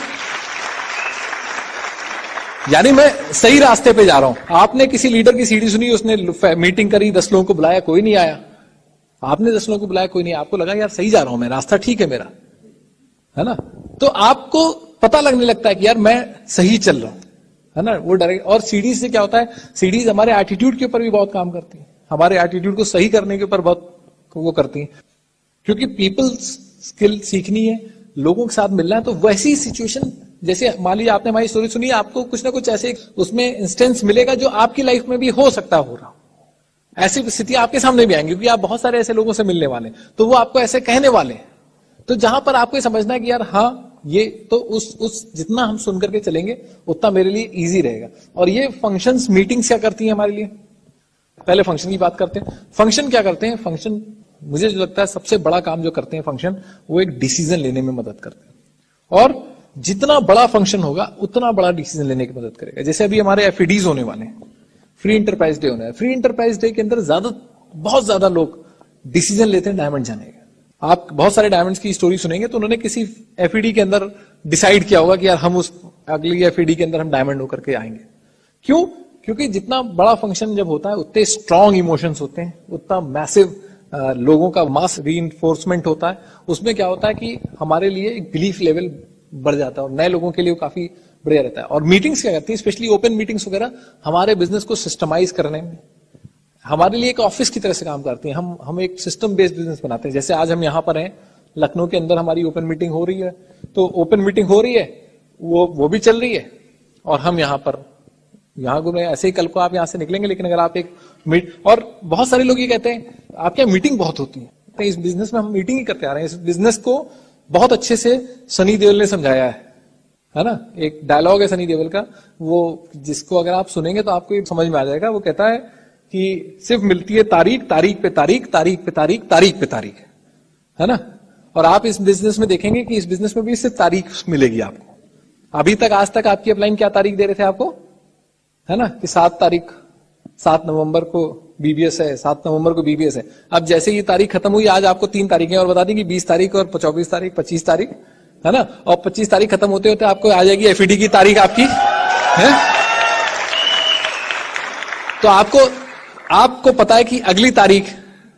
यानी मैं सही रास्ते पे जा रहा हूं। आपने किसी लीडर की सीडी सुनी, उसने मीटिंग करी, 10 लोगों को बुलाया, कोई नहीं आया। आपने 10 लोगों को बुलाया, कोई नहीं, आपको लगा यार सही जा रहा हूं मैं, रास्ता ठीक है मेरा, है ना। तो आपको पता लगने लगता है कि यार मैं सही चल रहा हूं, है ना। वो डायरेक्ट। और सीडीज से क्या होता है, सीडीज हमारे एटीट्यूड के ऊपर भी बहुत काम करती है, हमारे एटीट्यूड को सही करने के ऊपर बहुत वो करती है। क्योंकि पीपल स्किल सीखनी है, लोगों के साथ मिलना है, तो वैसी सिचुएशन, जैसे मान लीजिए आपने हमारी स्टोरी सुनी, आपको कुछ ना कुछ ऐसे उसमें इंस्टेंस मिलेगा जो आपकी लाइफ में भी हो सकता हो रहा। ऐसी स्थिति आपके सामने भी आएंगी, क्योंकि आप बहुत सारे ऐसे लोगों से मिलने वाले, तो वो आपको ऐसे कहने वाले। तो जहां पर आपको समझना है कि यार हाँ, ये तो उस जितना हम सुन करके चलेंगे उतना मेरे लिए इजी रहेगा। और ये फंक्शंस, मीटिंग्स क्या करती हैं हमारे लिए? पहले फंक्शन की बात करते हैं। फंक्शन क्या करते हैं? फंक्शन, मुझे जो लगता है सबसे बड़ा काम जो करते हैं फंक्शन, वो एक डिसीजन लेने में मदद करते हैं। और जितना बड़ा फंक्शन होगा उतना बड़ा डिसीजन लेने की मदद करेगा। जैसे अभी हमारे एफईडीज होने वाले हैं, फ्री इंटरप्राइज डे होना है। फ्री इंटरप्राइज डे के अंदर बहुत ज्यादा लोग डिसीजन लेते हैं डायमंड जाने का। आप बहुत सारे डायमंड्स की स्टोरी सुनेंगे तो उन्होंने किसी एफईडी के अंदर डिसाइड किया होगा कि यार हम उस अगली एफईडी के अंदर हम डायमंड होकर के आएंगे। क्यों? क्योंकि जितना बड़ा फंक्शन जब होता है उतने स्ट्रॉन्ग इमोशंस होते हैं, उतना मैसिव लोगों का मास रीइंफोर्समेंट होता है। उसमें क्या होता है कि हमारे लिए एक बिलीफ लेवल बढ़ जाता है और नए लोगों के लिए काफी बढ़िया रहता है। और मीटिंग्स क्या करती है, स्पेशली ओपन मीटिंग्स वगैरह, हमारे बिजनेस को सिस्टमाइज करने में हमारे लिए एक ऑफिस की तरह से काम करती है। हम एक सिस्टम बेस्ड बिजनेस बनाते हैं। जैसे आज हम यहाँ पर हैं लखनऊ के अंदर, हमारी ओपन मीटिंग हो रही है, तो ओपन मीटिंग हो रही है, वो भी चल रही है, और हम यहाँ पर घूम रहे हैं। ऐसे ही कल को आप यहाँ से निकलेंगे, लेकिन अगर आप एक और बहुत सारे लोग ये कहते हैं आपके यहाँ मीटिंग बहुत होती है, तो इस बिजनेस में हम मीटिंग ही करते आ रहे हैं। इस बिजनेस को बहुत अच्छे से सनी देओल ने समझाया है ना। एक डायलॉग है सनी देओल का, वो जिसको अगर आप सुनेंगे तो आपको समझ में आ जाएगा। वो कहता है कि सिर्फ मिलती है तारीख, तारीख पे तारीख, तारीख पे तारीख, तारीख पे तारीख, है ना। और आप इस बिजनेस में देखेंगे कि इस बिजनेस में भी सिर्फ तारीख मिलेगी आपको। अभी तक, आज तक आपकी अपलाइन क्या तारीख दे रहे थे आपको, है ना, कि 7 तारीख, 7 नवंबर को बीबीएस है, 7 नवंबर को बीबीएस है। अब जैसे ये तारीख खत्म हुई, आज आपको 3 तारीखें और बता दी कि 20 तारीख और 24 तारीख, 25 तारीख, है ना, और 25 तारीख खत्म होते होते आपको आ जाएगी एफईडी की तारीख आपकी है। तो आपको पता है कि अगली तारीख,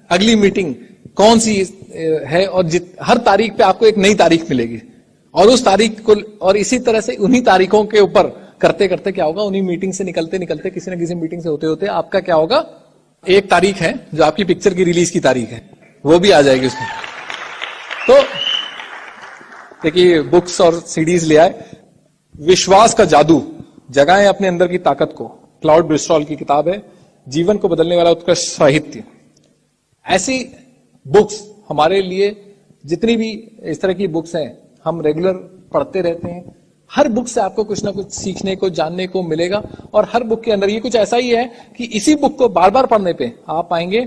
अगली मीटिंग कौन सी है, और हर तारीख पे आपको एक नई तारीख मिलेगी, और उस तारीख को, और इसी तरह से उन्हीं तारीखों के ऊपर करते करते क्या होगा, उन्हीं मीटिंग से निकलते निकलते किसी न किसी मीटिंग से होते होते आपका क्या होगा, एक तारीख है जो आपकी पिक्चर की रिलीज की तारीख है, वो भी आ जाएगी उसमें। तो देखिए, बुक्स और सीडीज ले आए। विश्वास का जादू, जगाएं अपने अंदर की ताकत को, क्लाउड ब्रिस्टॉल की किताब है, जीवन को बदलने वाला उत्कृष्ट साहित्य। ऐसी बुक्स हमारे लिए, जितनी भी इस तरह की बुक्स हैं, हम रेगुलर पढ़ते रहते हैं। हर बुक से आपको कुछ ना कुछ सीखने को, जानने को मिलेगा, और हर बुक के अंदर ये कुछ ऐसा ही है कि इसी बुक को बार बार पढ़ने पे आप पाएंगे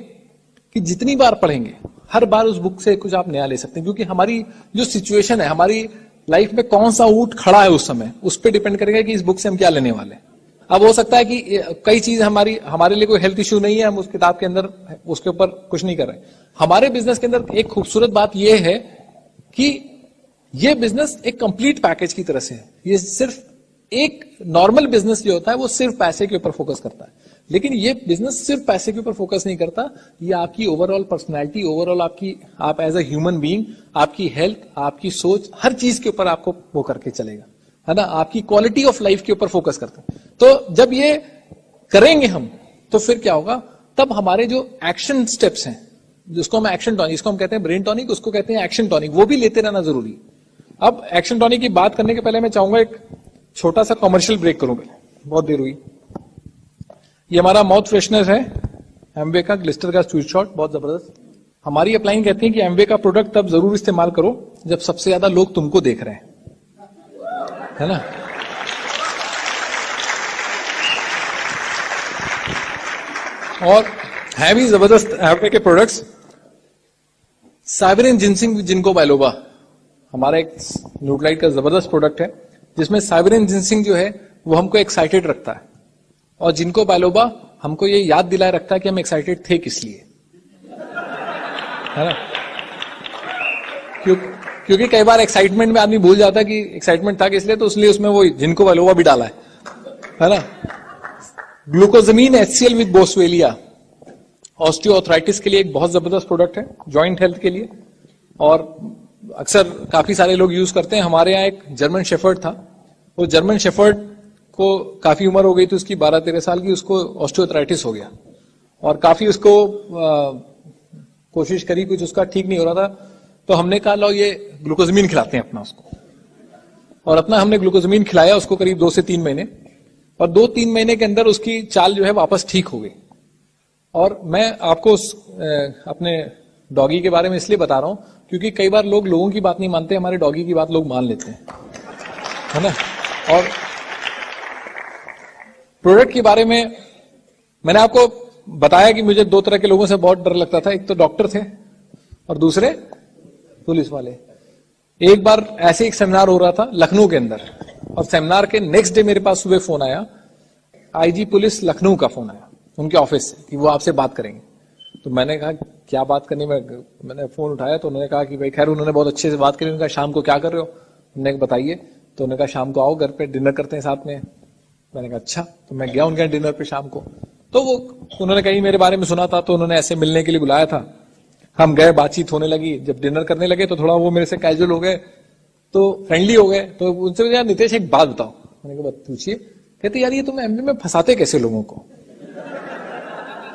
कि जितनी बार पढ़ेंगे हर बार उस बुक से कुछ आप नया ले सकते हैं, क्योंकि हमारी जो सिचुएशन है, हमारी लाइफ में कौन सा ऊंट खड़ा है उस समय, उस पर डिपेंड करेगा कि इस बुक से हम क्या लेने वाले हैं। अब हो सकता है कि कई चीज हमारे लिए कोई हेल्थ इश्यू नहीं है, हम उस किताब के अंदर उसके ऊपर कुछ नहीं कर रहे। हमारे बिजनेस के अंदर एक खूबसूरत बात यह है कि ये बिजनेस एक कंप्लीट पैकेज की तरह से है। ये सिर्फ एक नॉर्मल बिजनेस जो होता है वो सिर्फ पैसे के ऊपर फोकस करता है, लेकिन ये बिजनेस सिर्फ पैसे के ऊपर फोकस नहीं करता, ये आपकी ओवरऑल पर्सनैलिटी, ओवरऑल आप एज अ ह्यूमन बीइंग, आपकी हेल्थ, आपकी सोच, हर चीज के ऊपर आपको वो करके चलेगा, है ना, आपकी क्वालिटी ऑफ लाइफ के ऊपर फोकस करते हैं। तो जब ये करेंगे हम, तो फिर क्या होगा, तब हमारे जो एक्शन स्टेप्स हैं, जिसको हम एक्शन टॉनिक, जिसको हम कहते हैं ब्रेन टॉनिक, उसको कहते हैं एक्शन टॉनिक, वो भी लेते रहना जरूरी। अब एक्शन टॉनिक की बात करने के पहले मैं चाहूंगा एक छोटा सा कमर्शियल ब्रेक करूं, पहले बहुत देर हुई। ये हमारा माउथ फ्रेशनर है, एमवे का ग्लिस्टर का स्वीट शॉट, बहुत जबरदस्त। हमारी अपलाइन कहती है कि एमवे का प्रोडक्ट तब जरूर इस्तेमाल करो जब सबसे ज्यादा लोग तुमको देख रहे हैं, है ना। और है भी जबरदस्त एमवे के प्रोडक्ट्स। साइबेरियन जिनसिंग जिनको बाइलोबा हमारा एक न्यूट्राइट का जबरदस्त प्रोडक्ट है, जिसमें साइबेरियन जिनसिंग जो है वो हमको एक्साइटेड रखता है, और जिनको बाइलोबा हमको ये याद दिलाए रखता है कि हम एक्साइटेड थे किस लिए, है ना। क्योंकि कई बार एक्साइटमेंट में आदमी भूल जाता है कि एक्साइटमेंट था किस लिए, तो इसलिए उसमें वो जिनको बाइलोबा भी डाला है ना। ग्लूकोजमीन HCl विद बोसवेलिया ऑस्टियोआर्थराइटिस के लिए एक बहुत जबरदस्त प्रोडक्ट है, जॉइंट हेल्थ के लिए, और अक्सर काफी सारे लोग यूज करते हैं। हमारे यहाँ एक जर्मन शेफर्ड था, वो जर्मन शेफर्ड को काफी उम्र हो गई थी उसकी, 12-13 साल की, उसको ऑस्टियोआर्थराइटिस हो गया, और काफी उसको कोशिश करी, कुछ उसका ठीक नहीं हो रहा था, तो हमने कहा लो ये ग्लूकोजमीन खिलाते हैं अपना उसको, और अपना हमने ग्लूकोजमीन खिलाया उसको करीब 2 से 3 महीने, और 2-3 महीने के अंदर उसकी चाल जो है वापस ठीक हो गई। और मैं आपको अपने डॉगी के बारे में इसलिए बता रहा हूं क्योंकि कई बार लोग लोगों की बात नहीं मानते, हमारे डॉगी की बात लोग मान लेते हैं, है ना। और प्रोडक्ट के बारे में मैंने आपको बताया कि मुझे 2 तरह के लोगों से बहुत डर लगता था, एक तो डॉक्टर थे और दूसरे पुलिस वाले। एक बार ऐसे एक सेमिनार हो रहा था लखनऊ के अंदर, और सेमिनार के नेक्स्ट डे मेरे पास सुबह फोन आया, IG पुलिस लखनऊ का फोन आया उनके ऑफिस से कि वो आपसे बात करेंगे। तो मैंने कहा क्या बात करनी, मैंने फोन उठाया तो उन्होंने कहा कि भाई, खैर उन्होंने बहुत अच्छे से बात करी। उन्होंने कहा शाम को क्या कर रहे हो, मैंने कहा बताइए, तो उन्होंने कहा शाम को आओ घर पे डिनर करते हैं साथ में। मैंने कहा अच्छा, तो मैं गया उनके डिनर पे शाम को, तो वो उन्होंने कहीं मेरे बारे में सुना था, तो उन्होंने ऐसे मिलने के लिए बुलाया था। हम गए, बातचीत होने लगी, जब डिनर करने लगे तो थोड़ा वो मेरे से कैजुअल हो गए, तो फ्रेंडली हो गए। तो उनसे यार नितेश एक बात बताओ, मैंने कहा पूछिए। कहते यार ये तुम एमबी में फंसाते कैसे लोगों को।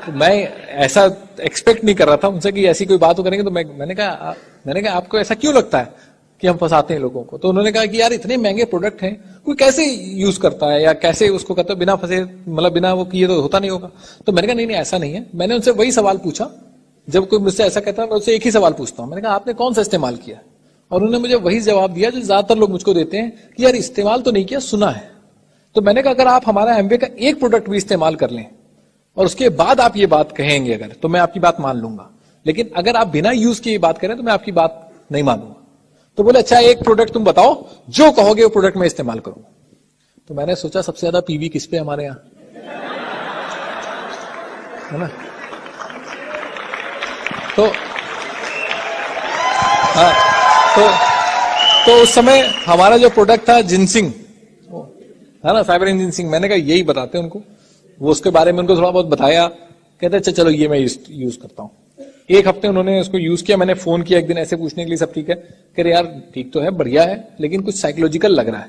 तो मैं ऐसा एक्सपेक्ट नहीं कर रहा था उनसे कि ऐसी कोई बात हो करेंगे, तो मैंने कहा आपको ऐसा क्यों लगता है कि हम फंसाते हैं लोगों को। तो उन्होंने कहा कि यार इतने महंगे प्रोडक्ट हैं, कोई कैसे यूज करता है या कैसे उसको करता है बिना फंसे, मतलब बिना वो किए तो होता नहीं होगा। तो मैंने कहा नहीं ऐसा नहीं है। मैंने उनसे वही सवाल पूछा, जब कोई मुझसे ऐसा कहता है मैं उससे एक ही सवाल पूछता हूं, मैंने कहा आपने कौन सा इस्तेमाल किया, और उन्होंने मुझे वही जवाब दिया जो ज्यादातर लोग मुझको देते हैं कि यार इस्तेमाल तो नहीं किया, सुना है। तो मैंने कहा अगर आप हमारा एमवे का एक प्रोडक्ट भी इस्तेमाल कर लें और उसके बाद आप ये बात कहेंगे अगर, तो मैं आपकी बात मान लूंगा, लेकिन अगर आप बिना यूज किए बात करें तो मैं आपकी बात नहीं मानूंगा। तो बोले अच्छा एक प्रोडक्ट तुम बताओ, जो कहोगे वो प्रोडक्ट मैं इस्तेमाल करूंगा। तो मैंने सोचा सबसे ज्यादा पीवी किस पे हमारे यहां, है ना। तो हाँ, तो उस समय हमारा जो प्रोडक्ट था जिनसिंग, है ना, फाइबर इन जिनसिंग, मैंने कहा यही बताते हैं उनको। वो उसके बारे में उनको थोड़ा बहुत बताया, कहते अच्छा चलो ये मैं यूज करता हूँ। एक हफ्ते उन्होंने उसको यूज किया, मैंने फोन किया एक दिन ऐसे पूछने के लिए सब ठीक है, कह रहे यार ठीक तो है, बढ़िया है, लेकिन कुछ साइकोलॉजिकल लग रहा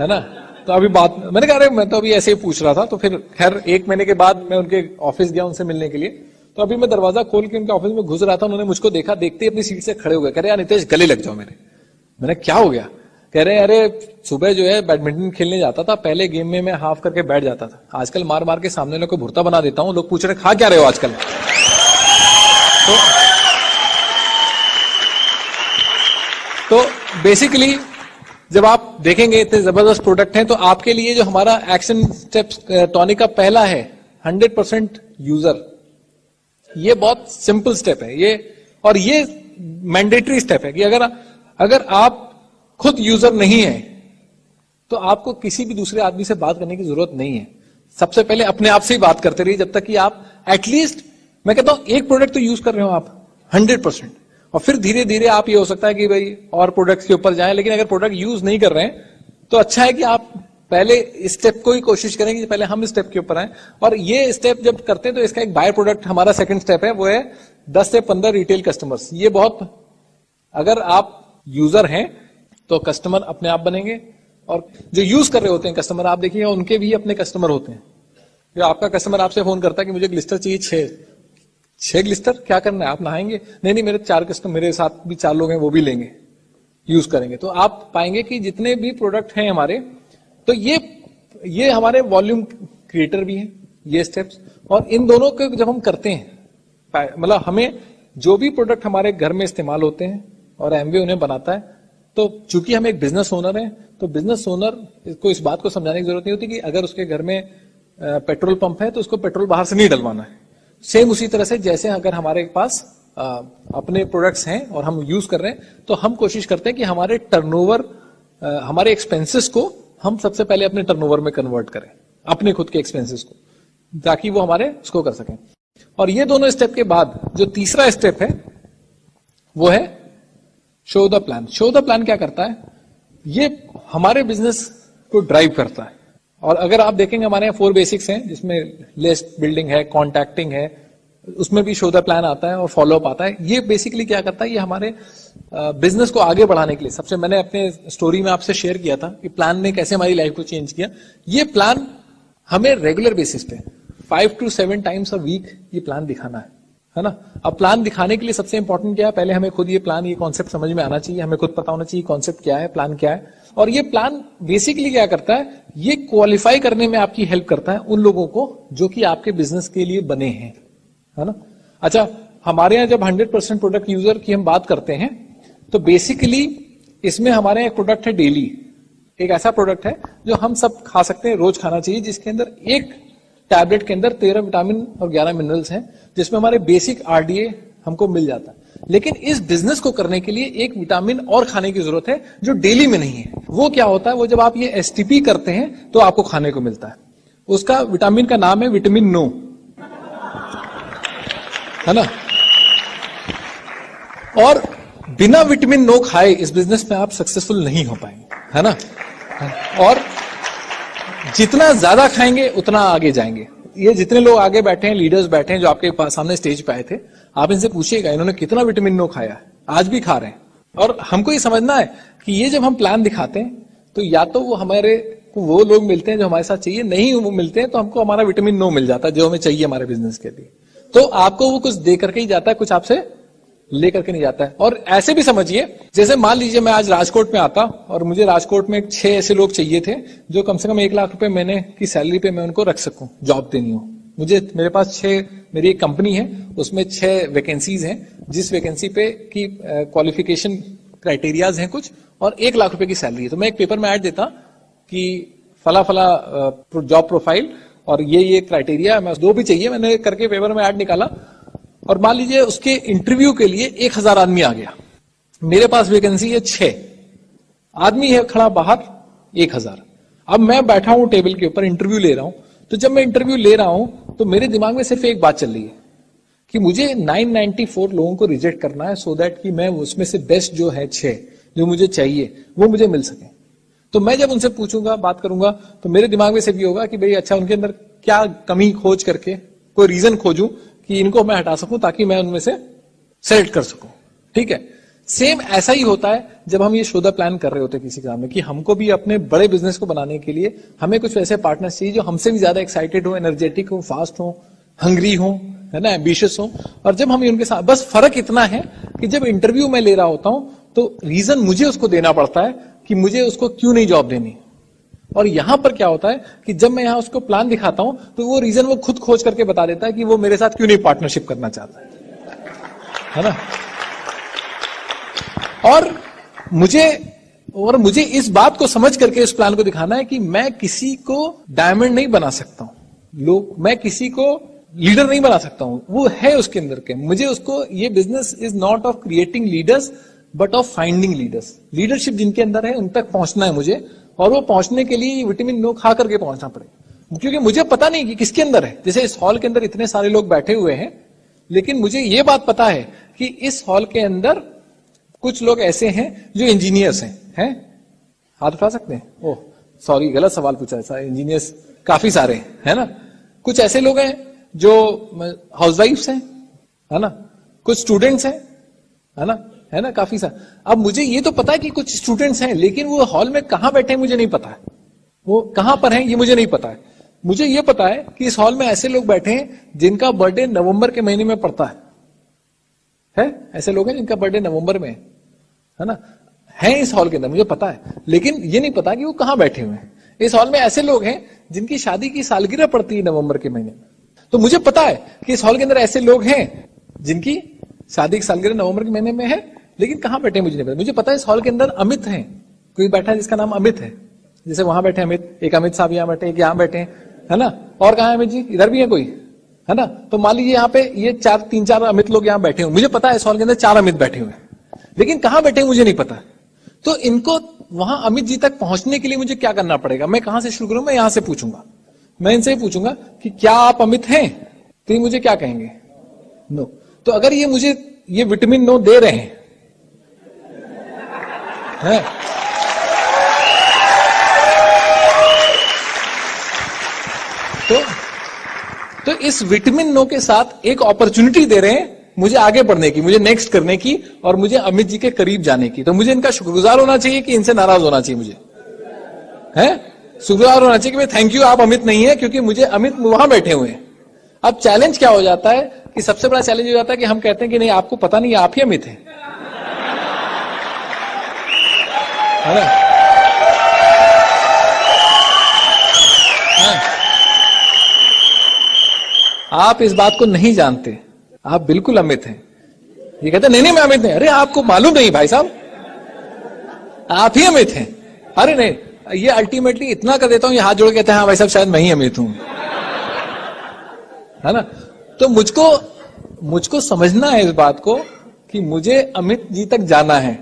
है ना। तो अभी बात, मैंने कहा अरे मैं तो अभी ऐसे ही पूछ रहा था। तो फिर खैर 1 महीने के बाद मैं उनके ऑफिस गया उनसे मिलने के लिए। तो अभी मैं दरवाजा खोल के उनके ऑफिस में घुस रहा था, उन्होंने मुझको देखा, देखते ही अपनी सीट से खड़े हो गए, कह रहे यार नितेश गले लग जाओ मेरे। मैंने क्या हो गया? कह रहे अरे सुबह जो है बैडमिंटन खेलने जाता था, पहले गेम में मैं हाफ करके बैठ जाता था, आजकल मार मार के सामने लोग को भुर्ता बना देता हूं, लोग पूछ रहे खा क्या रहे हो आजकल। तो बेसिकली जब आप देखेंगे इतने जबरदस्त प्रोडक्ट हैं, तो आपके लिए जो हमारा एक्शन स्टेप्स टॉनिक का पहला है 100% यूजर, ये बहुत सिंपल स्टेप है ये, और ये मैंडेटरी स्टेप है कि अगर आप खुद यूजर नहीं है तो आपको किसी भी दूसरे आदमी से बात करने की जरूरत नहीं है। सबसे पहले अपने आप से ही बात करते रहिए जब तक कि आप एटलीस्ट, मैं कहता हूं एक प्रोडक्ट तो यूज कर रहे हो आप 100%, और फिर धीरे धीरे आप, ये हो सकता है कि भाई और प्रोडक्ट्स के ऊपर जाएं, लेकिन अगर प्रोडक्ट यूज नहीं कर रहे हैं तो अच्छा है कि आप पहले इस स्टेप को ही कोशिश करें कि पहले हम इस स्टेप के ऊपर आए। और ये स्टेप जब करते हैं तो इसका एक बाय प्रोडक्ट हमारा सेकंड स्टेप है, वो है 10 से 15 रिटेल कस्टमर्स। ये बहुत, अगर आप यूजर हैं तो कस्टमर अपने आप बनेंगे, और जो यूज कर रहे होते हैं कस्टमर, आप देखिए उनके भी अपने कस्टमर होते हैं। जो आपका कस्टमर आपसे फोन करता है कि मुझे ग्लिस्टर चाहिए 6 ग्लिस्टर, क्या करना है, आप नहाएंगे? नहीं मेरे 4 कस्टमर, मेरे साथ भी 4 लोग हैं, वो भी लेंगे, यूज करेंगे। तो आप पाएंगे कि जितने भी प्रोडक्ट हैं हमारे, तो ये हमारे वॉल्यूम क्रिएटर भी हैं ये स्टेप्स। और इन दोनों को जब हम करते हैं, मतलब हमें जो भी प्रोडक्ट हमारे घर में इस्तेमाल होते हैं और एमवे उन्हें बनाता है, तो चूंकि हम एक बिजनेस ओनर हैं, तो बिजनेस ओनर को इस बात को समझाने की जरूरत नहीं होती कि अगर उसके घर में पेट्रोल पंप है तो उसको पेट्रोल बाहर से नहीं डलवाना है। सेम उसी तरह से जैसे अगर हमारे पास अपने प्रोडक्ट्स हैं और हम यूज कर रहे हैं, तो हम कोशिश करते हैं कि हमारे टर्नओवर, हमारे एक्सपेंसेस को हम सबसे पहले अपने टर्नओवर में कन्वर्ट करें, अपने खुद के एक्सपेंसेस को, ताकि वो हमारे उसको कर सकें। और ये दोनों स्टेप के बाद जो तीसरा स्टेप है वो है show the plan. Show the plan क्या करता है? ये हमारे बिजनेस को ड्राइव करता है। और अगर आप देखेंगे हमारे यहाँ 4 बेसिक्स हैं, जिसमें लिस्ट बिल्डिंग है, कॉन्टैक्टिंग है, उसमें भी शो द प्लान आता है और फॉलोअप आता है। ये बेसिकली क्या करता है, ये हमारे बिजनेस को आगे बढ़ाने के लिए, सबसे मैंने अपने स्टोरी में आपसे शेयर किया था कि प्लान ने कैसे हमारी लाइफ को चेंज किया। ये प्लान हमें रेगुलर बेसिस पे 5 to 7 टाइम्स अ वीक ये प्लान दिखाना है ना। अब प्लान दिखाने के लिए सबसे इंपॉर्टेंट क्या है, पहले हमें खुद ये प्लान, ये कॉन्सेप्ट समझ में आना चाहिए, हमें खुद पता होना चाहिए कॉन्सेप्ट क्या है, प्लान क्या है। और ये प्लान बेसिकली क्या करता है, ये क्वालिफाई करने में आपकी हेल्प करता है उन लोगों को जो कि आपके बिजनेस के लिए बने हैं, है ना। अच्छा, हमारे यहाँ जब 100% प्रोडक्ट यूजर की हम बात करते हैं, तो बेसिकली इसमें हमारे यहाँ एक प्रोडक्ट है डेली, एक ऐसा प्रोडक्ट है जो हम सब खा सकते हैं, रोज खाना चाहिए, जिसके अंदर एक टैबलेट के अंदर 13 विटामिन और 11 मिनरल्स हैं, जिसमें हमारे बेसिक आरडीए हमको मिल जाता है। लेकिन इस बिजनेस को करने के लिए एक विटामिन और खाने की जरूरत है जो डेली में नहीं है। वो क्या होता है, वो जब आप ये एसटीपी करते हैं तो आपको खाने को मिलता है। उसका विटामिन का नाम है विटामिन नो, है ना। और बिना विटामिन नो खाए इस बिजनेस में आप सक्सेसफुल नहीं हो पाएंगे, है ना। और जितना ज्यादा खाएंगे उतना आगे जाएंगे। ये जितने लोग आगे बैठे हैं, लीडर्स बैठे हैं जो आपके सामने स्टेज पे आए थे, आप इनसे पूछिएगा इन्होंने कितना विटामिन नो खाया है, आज भी खा रहे हैं। और हमको ये समझना है कि ये जब हम प्लान दिखाते हैं तो या तो वो हमारे को वो लोग मिलते हैं जो हमारे साथ चाहिए, नहीं वो मिलते हैं तो हमको हमारा विटामिन नो मिल जाता है जो हमें चाहिए हमारे बिजनेस के लिए। तो आपको वो कुछ दे करके ही जाता है, कुछ आपसे लेकर के नहीं जाता है। और ऐसे भी समझिए, जैसे मान लीजिए मैं आज राजकोट में आता और मुझे राजकोट में 6 ऐसे लोग चाहिए थे जो कम से कम 1 लाख रुपए महीने की सैलरी पे मैं उनको रख सकूं, जॉब देनी हो मुझे। मेरे पास 6, मेरी एक कंपनी है उसमें 6 वैकेंसीज हैं, जिस वैकेंसी पे की क्वालिफिकेशन क्राइटेरियाज हैं कुछ, और 1 लाख रुपए की सैलरी है। तो मैं एक पेपर में ऐड देता कि फला फला जॉब प्रोफाइल और ये क्राइटेरिया, मैं 2 भी चाहिए, मैंने करके पेपर में ऐड निकाला। और मान लीजिए उसके इंटरव्यू के लिए 1000 आदमी आ गया, मेरे पास वैकेंसी है 6, आदमी है खड़ा बाहर 1000। अब मैं बैठा हूं टेबल के ऊपर, इंटरव्यू ले रहा हूं। तो जब मैं इंटरव्यू ले रहा हूं तो मेरे दिमाग में सिर्फ एक बात चल रही है कि मुझे 994 लोगों को रिजेक्ट करना है, सो दैट कि मैं उसमें से बेस्ट जो है 6 जो मुझे चाहिए वो मुझे मिल सके। तो मैं जब उनसे पूछूंगा, बात करूंगा, तो मेरे दिमाग में से भी होगा कि भाई अच्छा उनके अंदर क्या कमी खोज करके कोई रीजन खोजूं कि इनको मैं हटा सकूं ताकि मैं उनमें से सेलेक्ट कर सकूं। ठीक है, सेम ऐसा ही होता है जब हम ये शोधा प्लान कर रहे होते हैं किसी काम में कि हमको भी अपने बड़े बिजनेस को बनाने के लिए हमें कुछ ऐसे पार्टनर्स चाहिए जो हमसे भी ज्यादा एक्साइटेड हो, एनर्जेटिक हो, फास्ट हो, हंग्री हो, है ना, एम्बिशियस हो। और जब हम उनके साथ, बस फर्क इतना है कि जब इंटरव्यू में ले रहा होता हूं तो रीजन मुझे उसको देना पड़ता है कि मुझे उसको क्यों नहीं जॉब देनी। और यहां पर क्या होता है कि जब मैं यहां उसको प्लान दिखाता हूं तो वो रीजन वो खुद खोज करके बता देता है कि वो मेरे साथ क्यों नहीं पार्टनरशिप करना चाहता है ना। और मुझे इस बात को समझ करके इस प्लान को दिखाना है कि मैं किसी को डायमंड नहीं बना सकता हूं, मैं किसी को लीडर नहीं बना सकता हूं, वो है उसके अंदर के। मुझे उसको, ये business is not of creating leaders but of finding leaders. Leadership जिनके अंदर है उन तक पहुंचना है मुझे, और वो पहुंचने के लिए विटामिन नो खा करके पहुंचना पड़ेगा, क्योंकि मुझे पता नहीं कि किसके अंदर है। जैसे इस हॉल के अंदर इतने सारे लोग बैठे हुए हैं, लेकिन मुझे ये बात पता है कि इस हॉल के अंदर कुछ लोग ऐसे हैं जो इंजीनियर्स हैं? हाथ उठा सकते हैं? ओह सॉरी, गलत सवाल पूछा। ऐसा इंजीनियर्स काफी सारे हैं, है ना। कुछ ऐसे लोग हैं जो हाउसवाइफ्स हैं, है ना, कुछ स्टूडेंट्स हैं, है ना, काफी सारे। अब मुझे ये तो पता है कि कुछ स्टूडेंट्स हैं, लेकिन वो हॉल में कहां बैठे हैं मुझे नहीं पता है, वो कहां पर हैं ये मुझे नहीं पता है। मुझे ये पता है कि इस हॉल में ऐसे लोग बैठे हैं जिनका बर्थडे नवंबर के महीने में पड़ता है? ऐसे लोग हैं जिनका बर्थडे नवंबर में है ना, है इस हॉल के अंदर, मुझे पता है, लेकिन ये नहीं पता कि वो कहां बैठे हुए हैं। इस हॉल में ऐसे लोग हैं जिनकी शादी की सालगिरह पड़ती है नवंबर के महीने में, तो मुझे पता है कि इस हॉल के अंदर ऐसे लोग हैं जिनकी शादी की सालगिरह नवंबर के महीने में है, लेकिन कहां बैठे मुझे नहीं पता। मुझे पता है इस हॉल के अंदर अमित हैं, कोई बैठा है जिसका नाम अमित है, जैसे वहां बैठे अमित, एक अमित साहब यहां बैठे, एक यहां बैठे, है ना, और कहां है अमित जी? इधर भी है कोई, है ना। तो मान लीजिए यहाँ पे ये 3-4 अमित लोग यहाँ बैठे हुए, मुझे पता है इस हॉल के अंदर 4 अमित बैठे हुए हैं, लेकिन कहां बैठे मुझे नहीं पता। तो इनको वहां अमित जी तक पहुंचने के लिए मुझे क्या करना पड़ेगा? मैं कहां से शुरू करूं? मैं यहां से पूछूंगा, मैं इनसे ही पूछूंगा कि क्या आप अमित हैं? तो ये मुझे क्या कहेंगे? नो। तो अगर ये मुझे ये विटामिन नो दे रहे हैं, है? तो इस विटामिन नो के साथ एक अपॉर्चुनिटी दे रहे हैं मुझे आगे बढ़ने की, मुझे नेक्स्ट करने की, और मुझे अमित जी के करीब जाने की। तो मुझे इनका शुक्रगुजार होना चाहिए कि इनसे नाराज होना चाहिए? मुझे है शुक्रगुजार होना चाहिए कि भाई थैंक यू, आप अमित नहीं है, क्योंकि मुझे अमित वहां बैठे हुए हैं। अब चैलेंज क्या हो जाता है कि सबसे बड़ा चैलेंज हो जाता है कि हम कहते हैं कि नहीं, आपको पता नहीं, आप ही अमित हैं, है ना। आप इस बात को नहीं जानते, आप बिल्कुल अमित हैं। ये कहते नहीं मैं अमित नहीं। अरे आपको मालूम नहीं भाई साहब, आप ही अमित हैं। अरे नहीं, ये अल्टीमेटली इतना कर देता हूं, ये हाथ जोड़ के कहते हैं हाँ भाई साहब शायद मैं ही अमित हूं, है ना। तो मुझको समझना है इस बात को कि मुझे अमित जी तक जाना है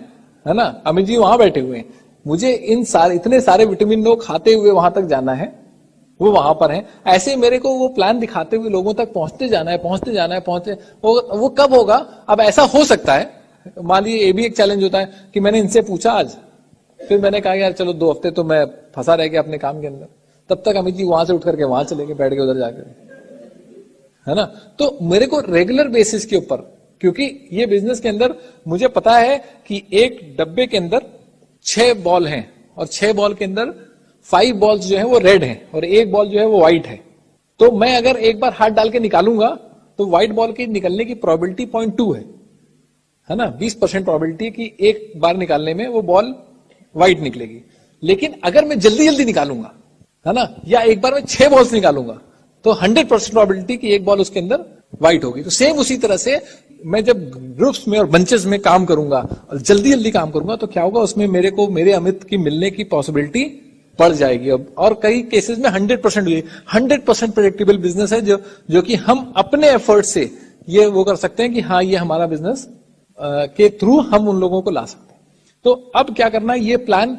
ना। अमित जी वहां बैठे हुए हैं, मुझे इतने सारे विटामिन नो खाते हुए वहां तक जाना है, वो वहां पर है। ऐसे मेरे को वो प्लान दिखाते हुए लोगों तक पहुंचते जाना है, वो कब होगा? अब ऐसा हो सकता है, मान लीजिए ये भी एक चैलेंज होता है कि मैंने इनसे पूछा आज, फिर मैंने कहा यार चलो 2 हफ्ते तो मैं फंसा रह गया अपने काम के अंदर, तब तक अमित जी वहां से उठ करके वहां चले गए, बैठ के उधर जाकर, है ना। तो मेरे को रेगुलर बेसिस के ऊपर, क्योंकि ये बिजनेस के अंदर मुझे पता है कि एक डब्बे के अंदर 6 बॉल हैं, और 6 बॉल के अंदर 5 बॉल्स जो है वो रेड है और 1 बॉल जो है वो व्हाइट है। तो मैं अगर एक बार हाथ डाल के निकालूंगा तो व्हाइट बॉल की निकलने की प्रोबेबिलिटी 0.2 है ना, 20% प्रोबेबिलिटी कि एक बार निकालने में वो बॉल व्हाइट निकलेगी। लेकिन अगर मैं जल्दी जल्दी निकालूंगा, है ना, या एक बार में 6 बॉल्स निकालूंगा, तो 100% प्रोबेबिलिटी कि एक बॉल उसके अंदर व्हाइट होगी। तो सेम उसी तरह से मैं जब ग्रुप्स में और बंचेस में काम करूंगा और जल्दी जल्दी काम करूंगा, तो क्या होगा, उसमें मेरे को मेरे अमित की मिलने की पॉसिबिलिटी बढ़ जाएगी। अब और कई केसेस में 100% हुई, 100% प्रेडिक्टेबल बिजनेस है जो कि हम अपने एफर्ट से ये वो कर सकते हैं कि हाँ ये हमारा बिजनेस के थ्रू हम उन लोगों को ला सकते हैं। तो अब क्या करना है, ये प्लान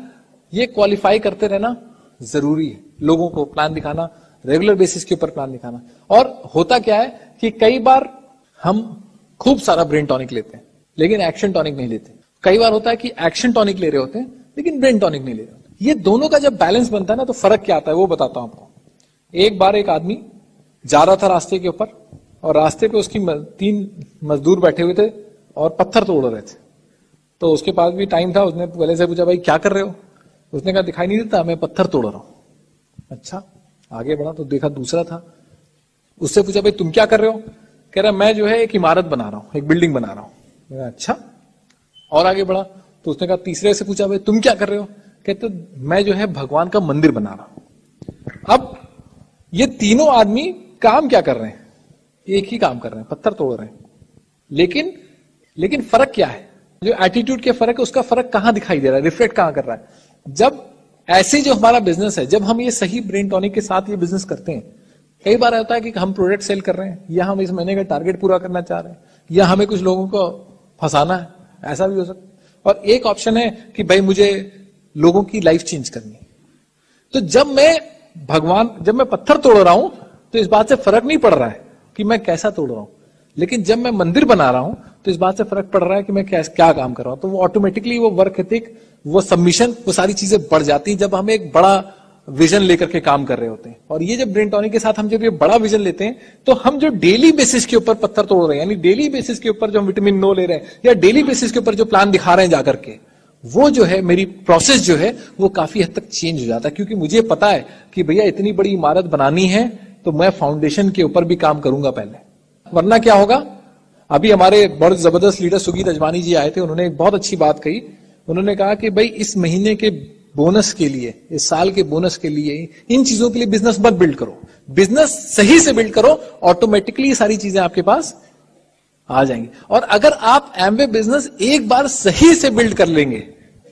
ये क्वालिफाई करते रहना जरूरी है, लोगों को प्लान दिखाना, रेगुलर बेसिस के ऊपर प्लान दिखाना। और होता क्या है कि कई बार हम खूब सारा ब्रेन टॉनिक लेते हैं लेकिन एक्शन टॉनिक नहीं लेते। कई बार होता है कि एक्शन टॉनिक ले रहे होते हैं लेकिन ब्रेन टॉनिक नहीं ले रहे होते। ये दोनों का जब बैलेंस बनता है ना तो फर्क क्या आता है वो बताता हूं आपको। एक बार एक आदमी जा रहा था रास्ते के ऊपर और रास्ते पे उसकी 3 मजदूर बैठे हुए थे और पत्थर तोड़ रहे थे। तो उसके पास भी टाइम था, उसने पहले से पूछा भाई क्या कर रहे हो? उसने कहा दिखाई नहीं देता, मैं पत्थर तोड़ रहा हूं। अच्छा, आगे बढ़ा तो देखा दूसरा था, उससे पूछा भाई तुम क्या कर रहे हो? कह रहा मैं जो है एक इमारत बना रहा हूं, एक बिल्डिंग बना रहा हूं। अच्छा, और आगे बढ़ा तो उसने कहा तीसरे से पूछा भाई तुम क्या कर रहे हो? कहते मैं जो है भगवान का मंदिर बना रहा हूं। अब ये तीनों आदमी काम क्या कर रहे हैं? एक ही काम कर रहे हैं, पत्थर तोड़ रहे हैं। लेकिन फर्क क्या है? जो एटीट्यूड के फर्क है उसका फर्क कहां दिखाई दे रहा है, रिफ्लेक्ट कहां कर रहा है? जब ऐसे जो हमारा बिजनेस है, जब हम ये सही ब्रेन टॉनिक के साथ ये बिजनेस करते हैं, कई बार होता है कि हम प्रोडक्ट सेल कर रहे हैं या हम इस महीने का टारगेट पूरा करना चाह रहे हैं या हमें कुछ लोगों को फंसाना है, ऐसा भी हो सकता है। और एक ऑप्शन है कि भाई मुझे लोगों की लाइफ चेंज करनी है। तो जब मैं पत्थर तोड़ रहा हूं तो इस बात से फर्क नहीं पड़ रहा है कि मैं कैसा तोड़ रहा हूं, लेकिन जब मैं मंदिर बना रहा हूं तो इस बात से फर्क पड़ रहा है कि मैं क्या काम कर रहा हूं। तो वो ऑटोमेटिकली वो वर्क एथिक, वो सबमिशन, वो सारी चीजें बढ़ जाती हैं जब हम एक बड़ा विजन लेकर के काम कर रहे होते हैं। और ये जब ब्रेन टॉनिक के साथ हम जब ये बड़ा विजन लेते हैं तो हम जो डेली बेसिस के ऊपर पत्थर तोड़ रहे हैं, यानी डेली बेसिस के ऊपर जो हम विटामिन नो ले रहे हैं या डेली बेसिस के ऊपर जो प्लान दिखा रहे हैं जाकर के, वो जो है मेरी प्रोसेस जो है वो काफी हद तक चेंज हो जाता है। क्योंकि मुझे पता है कि भैया इतनी बड़ी इमारत बनानी है तो मैं फाउंडेशन के ऊपर भी काम करूंगा पहले, वरना क्या होगा। अभी हमारे बहुत जबरदस्त लीडर सुगीत अजवानी जी आए थे, उन्होंने एक बहुत अच्छी बात कही। उन्होंने कहा कि भाई इस महीने के बोनस के लिए, इस साल के बोनस के लिए, इन चीजों के लिए बिजनेस मत बिल्ड करो, बिजनेस सही से बिल्ड करो, ऑटोमेटिकली ये सारी चीजें आपके पास आ जाएंगी। और अगर आप एमवे बिजनेस एक बार सही से बिल्ड कर लेंगे,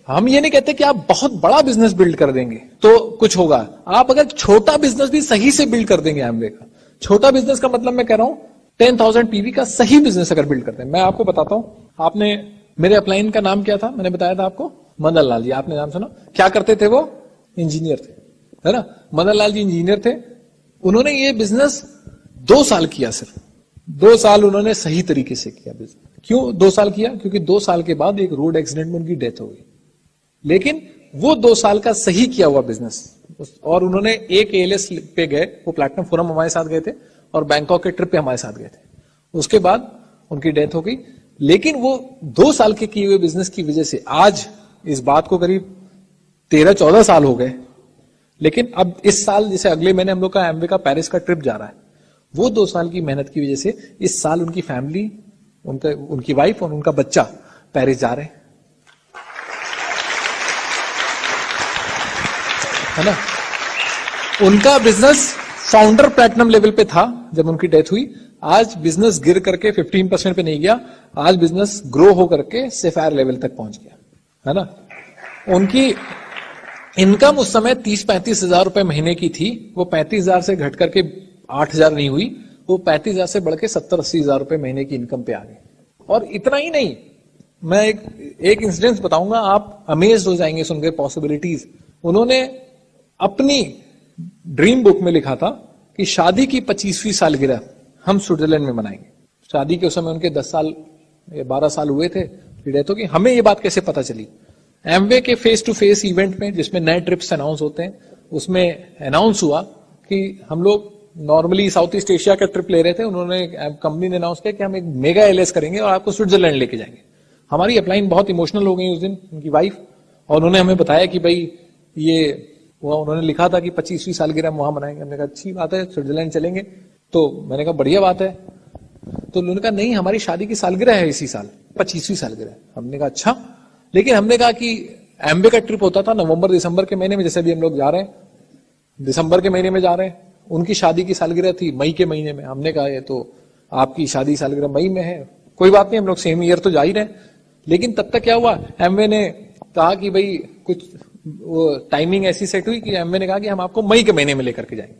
हम ये नहीं कहते कि आप बहुत बड़ा बिजनेस बिल्ड कर देंगे तो कुछ होगा, आप अगर छोटा बिजनेस भी सही से बिल्ड कर देंगे एमवे का, छोटा बिजनेस का मतलब मैं कह रहा हूं 10,000 पीवी का सही बिजनेस अगर बिल्ड करते हैं। मैं आपको बताता हूं, आपने मेरे अपलाइन का नाम क्या था? मैंने बताया था आपको, मदन लाल जी, आपने नाम सुना? क्या करते थे वो? इंजीनियर थे, है ना? मदन लाल जी इंजीनियर थे। उन्होंने ये बिजनेस 2 साल किया, सिर्फ 2 साल उन्होंने सही तरीके से किया बिजनेस। क्यों 2 साल किया? क्योंकि 2 साल के बाद एक रोड एक्सीडेंट में उनकी डेथ हो गई। लेकिन वो 2 साल का सही किया हुआ बिजनेस, और उन्होंने एक एएलएस पे गए, वो प्लैटिनम फोरम हमारे साथ गए थे और बैंकॉक के ट्रिप पे हमारे साथ गए थे। उसके बाद उनकी डेथ हो गई। लेकिन वो 2 साल के किए हुए बिजनेस की वजह से आज इस बात को करीब 13-14 साल हो गए। लेकिन अब इस साल, जैसे अगले महीने हम लोग का एमवे का पेरिस का ट्रिप जा रहा है, वो 2 साल की मेहनत की वजह से इस साल उनकी फैमिली, उनकी वाइफ और उनका बच्चा पेरिस जा रहे हैं, है ना? उनका बिजनेस फाउंडर प्लैटिनम लेवल पे था जब उनकी डेथ हुई। आज बिजनेस गिर करके 15% पे नहीं गया, आज बिजनेस ग्रो हो करके सैफायर लेवल तक पहुंच गया, है ना? उनकी इनकम उस समय 30-35 हजार रुपए महीने की थी, वो 35 हजार से घट करके 8 हजार नहीं हुई, वो 35 हजार से बढ़ के 70-80 हजार रुपए महीने की इनकम पे आ गए। और इतना ही नहीं, मैं एक इंसिडेंस बताऊंगा, आप अमेज्ड हो जाएंगे सुनकर पॉसिबिलिटीज। उन्होंने अपनी ड्रीम बुक में लिखा था कि शादी की 25वीं सालगिरह हम स्विट्जरलैंड में मनाएंगे। शादी के उस समय उनके 10 साल या 12 साल हुए थे, डेथ हो गई। हमें ये बात कैसे पता चली? एमवे के फेस टू फेस इवेंट में, जिसमें नए ट्रिप्स अनाउंस होते हैं, उसमें अनाउंस हुआ कि हम लोग नॉर्मली साउथ ईस्ट एशिया का ट्रिप ले रहे थे। उन्होंने, कंपनी ने अनाउंस किया कि हम एक मेगा एलएस करेंगे और आपको स्विट्जरलैंड लेके जाएंगे। हमारी अपलाइन बहुत इमोशनल हो गई उस दिन, उनकी वाइफ, और उन्होंने हमें बताया कि भाई ये वो उन्होंने लिखा था कि 25वीं सालगिरह हम वहां मनाएंगे। हमने कहा अच्छी बात है, स्विट्जरलैंड चलेंगे। तो मैंने कहा बढ़िया बात है। तो उन्होंने कहा नहीं, हमारी शादी की सालगिरह है इसी साल, 25वीं सालगिरह। हमने कहा अच्छा। लेकिन हमने कहा कि एमबे का ट्रिप होता था नवंबर दिसंबर के महीने में, जैसे भी हम लोग जा रहे हैं दिसंबर के महीने में जा रहे हैं, उनकी शादी की सालगिरह थी मई के महीने में। हमने कहा ये तो आपकी शादी सालगिरह मई में है, कोई बात नहीं, हम लोग सेम ईयर तो जा ही रहे। लेकिन तब तक क्या हुआ, एमवे ने कहा कि भाई कुछ वो टाइमिंग ऐसी सेट हुई कि एमवे ने कहा कि हम आपको मई के महीने में लेकर के जाएंगे।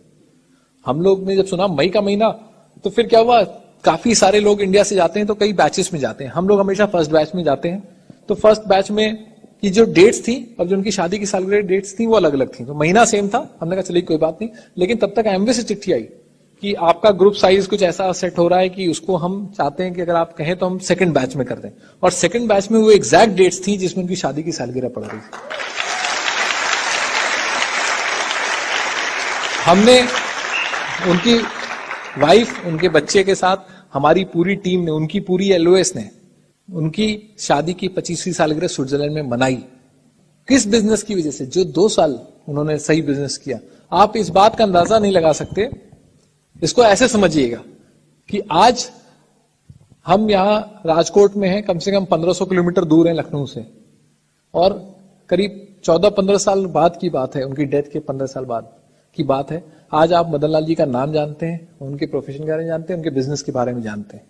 हम लोग ने जब सुना मई का महीना, तो फिर क्या हुआ, काफी सारे लोग इंडिया से जाते हैं तो कई बैचेस में जाते हैं। हम लोग हमेशा फर्स्ट बैच में जाते हैं। तो फर्स्ट बैच में की जो डेट्स थी और जो उनकी शादी की सालगिरह डेट्स थी वो अलग अलग थी, तो महीना सेम था। हमने कहा चलिए कोई बात नहीं। लेकिन तब तक एमवे से चिट्ठी आई कि आपका ग्रुप साइज कुछ ऐसा सेट हो रहा है कि उसको हम चाहते हैं कि अगर आप कहें तो हम सेकंड बैच में कर दें, और सेकंड बैच में वो एग्जैक्ट डेट्स थी जिसमें उनकी शादी की सालगिरह पड़ रही थी। हमने उनकी वाइफ, उनके बच्चे के साथ हमारी पूरी टीम ने, उनकी पूरी एलओएस ने उनकी शादी की 25वीं सालगिरह स्विट्जरलैंड में मनाई। किस बिजनेस की वजह से? जो 2 साल उन्होंने सही बिजनेस किया। आप इस बात का अंदाजा नहीं लगा सकते। इसको ऐसे समझिएगा कि आज हम यहां राजकोट में हैं, कम से कम 1500 किलोमीटर दूर हैं लखनऊ से, और करीब 14-15 साल बाद की बात है, उनकी डेथ के 15 साल बाद की बात है। आज आप मदन लाल जी का नाम जानते हैं, उनके प्रोफेशन के बारे में जानते हैं, उनके बिजनेस के बारे में जानते हैं।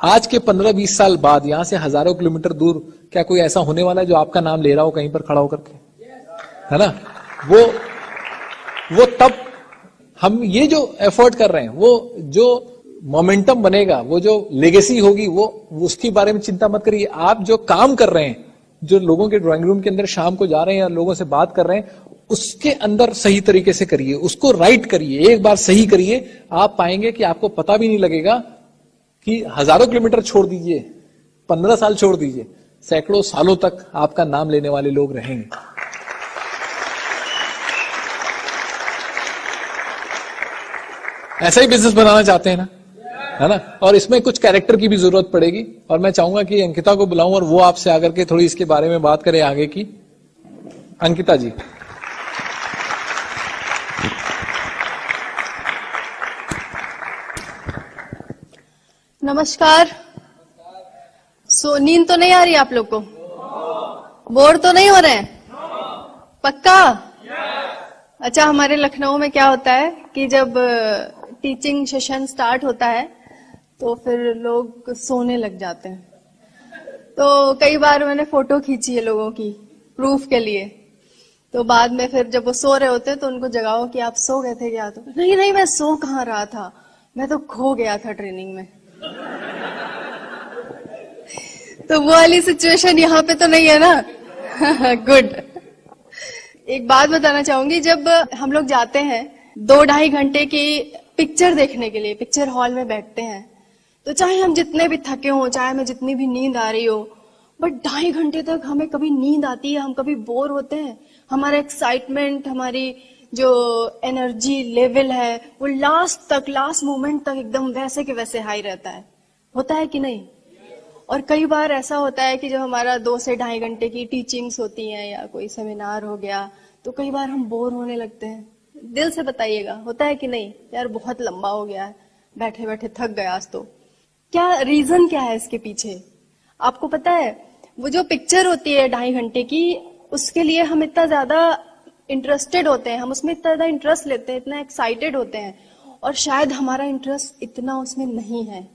आज के 15-20 साल बाद यहां से हजारों किलोमीटर दूर क्या कोई ऐसा होने वाला है जो आपका नाम ले रहा हो कहीं पर खड़ा होकर के? है ना? वो तब हम ये जो एफर्ट कर रहे हैं, वो जो मोमेंटम बनेगा, वो जो लेगेसी होगी, वो उसके बारे में चिंता मत करिए। आप जो काम कर रहे हैं, जो लोगों के ड्राइंग रूम के अंदर शाम को जा रहे हैं या लोगों से बात कर रहे हैं, उसके अंदर सही तरीके से करिए, उसको राइट करिए, एक बार सही करिए। आप पाएंगे कि आपको पता भी नहीं लगेगा कि हजारों किलोमीटर छोड़ दीजिए, 15 साल छोड़ दीजिए, सैकड़ों सालों तक आपका नाम लेने वाले लोग रहेंगे। ऐसा ही बिजनेस बनाना चाहते हैं ना, है ना? और इसमें कुछ कैरेक्टर की भी जरूरत पड़ेगी, और मैं चाहूंगा कि अंकिता को बुलाऊं और वो आपसे आकर के थोड़ी इसके बारे में बात करें आगे की। अंकिता जी। नमस्कार। नींद तो नहीं आ रही आप लोग को? बोर तो नहीं हो रहे हैं? पक्का? अच्छा, हमारे लखनऊ में क्या होता है कि जब टीचिंग सेशन स्टार्ट होता है तो फिर लोग सोने लग जाते हैं। तो कई बार मैंने फोटो खींची है लोगों की प्रूफ के लिए। तो बाद में फिर जब वो सो रहे होते तो उनको जगाओ कि आप सो गए थे क्या? तो नहीं, मैं सो कहाँ रहा था, मैं तो खो गया था ट्रेनिंग में। तो वो वाली सिचुएशन यहाँ पे तो नहीं है ना? गुड। एक बात बताना चाहूंगी, जब हम लोग जाते हैं 2-2.5 घंटे की पिक्चर देखने के लिए, पिक्चर हॉल में बैठते हैं, तो चाहे हम जितने भी थके हों, चाहे हमें जितनी भी नींद आ रही हो, बट 2.5 घंटे तक हमें कभी नींद आती है, हम कभी बोर होते हैं। हमारा एक्साइटमेंट, हमारी जो एनर्जी लेवल है, वो लास्ट मोमेंट तक एकदम वैसे के वैसे हाई रहता है। होता है कि नहीं? और कई बार ऐसा होता है कि जब हमारा 2 से 2.5 घंटे की टीचिंग्स होती हैं या कोई सेमिनार हो गया, तो कई बार हम बोर होने लगते हैं। दिल से बताइएगा, होता है कि नहीं? यार बहुत लंबा हो गया है, बैठे बैठे थक गया आज तो। क्या रीजन क्या है इसके पीछे? आपको पता है, वो जो पिक्चर होती है 2.5 घंटे की, उसके लिए हम इतना ज्यादा इंटरेस्टेड होते हैं, हम उसमें इतना ज्यादा इंटरेस्ट लेते हैं, इतना एक्साइटेड होते हैं, और शायद हमारा इंटरेस्ट इतना उसमें नहीं है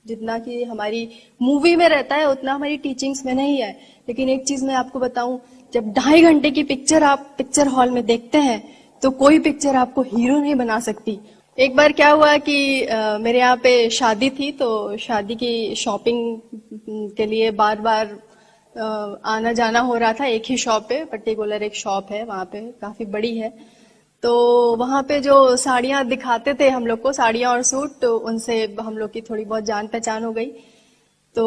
जितना कि हमारी मूवी में रहता है, उतना हमारी टीचिंग्स में नहीं है। लेकिन एक चीज मैं आपको बताऊं, जब 2.5 घंटे की पिक्चर आप पिक्चर हॉल में देखते हैं तो कोई पिक्चर आपको हीरो नहीं बना सकती। एक बार क्या हुआ कि मेरे यहाँ पे शादी थी, तो शादी की शॉपिंग के लिए बार बार आना जाना हो रहा था। एक ही शॉप पे, पर्टिकुलर एक शॉप है वहां पे, काफी बड़ी है। तो वहां पे जो साड़ियां दिखाते थे हम लोग को, साड़ियां और सूट, तो उनसे हम लोग की थोड़ी बहुत जान पहचान हो गई। तो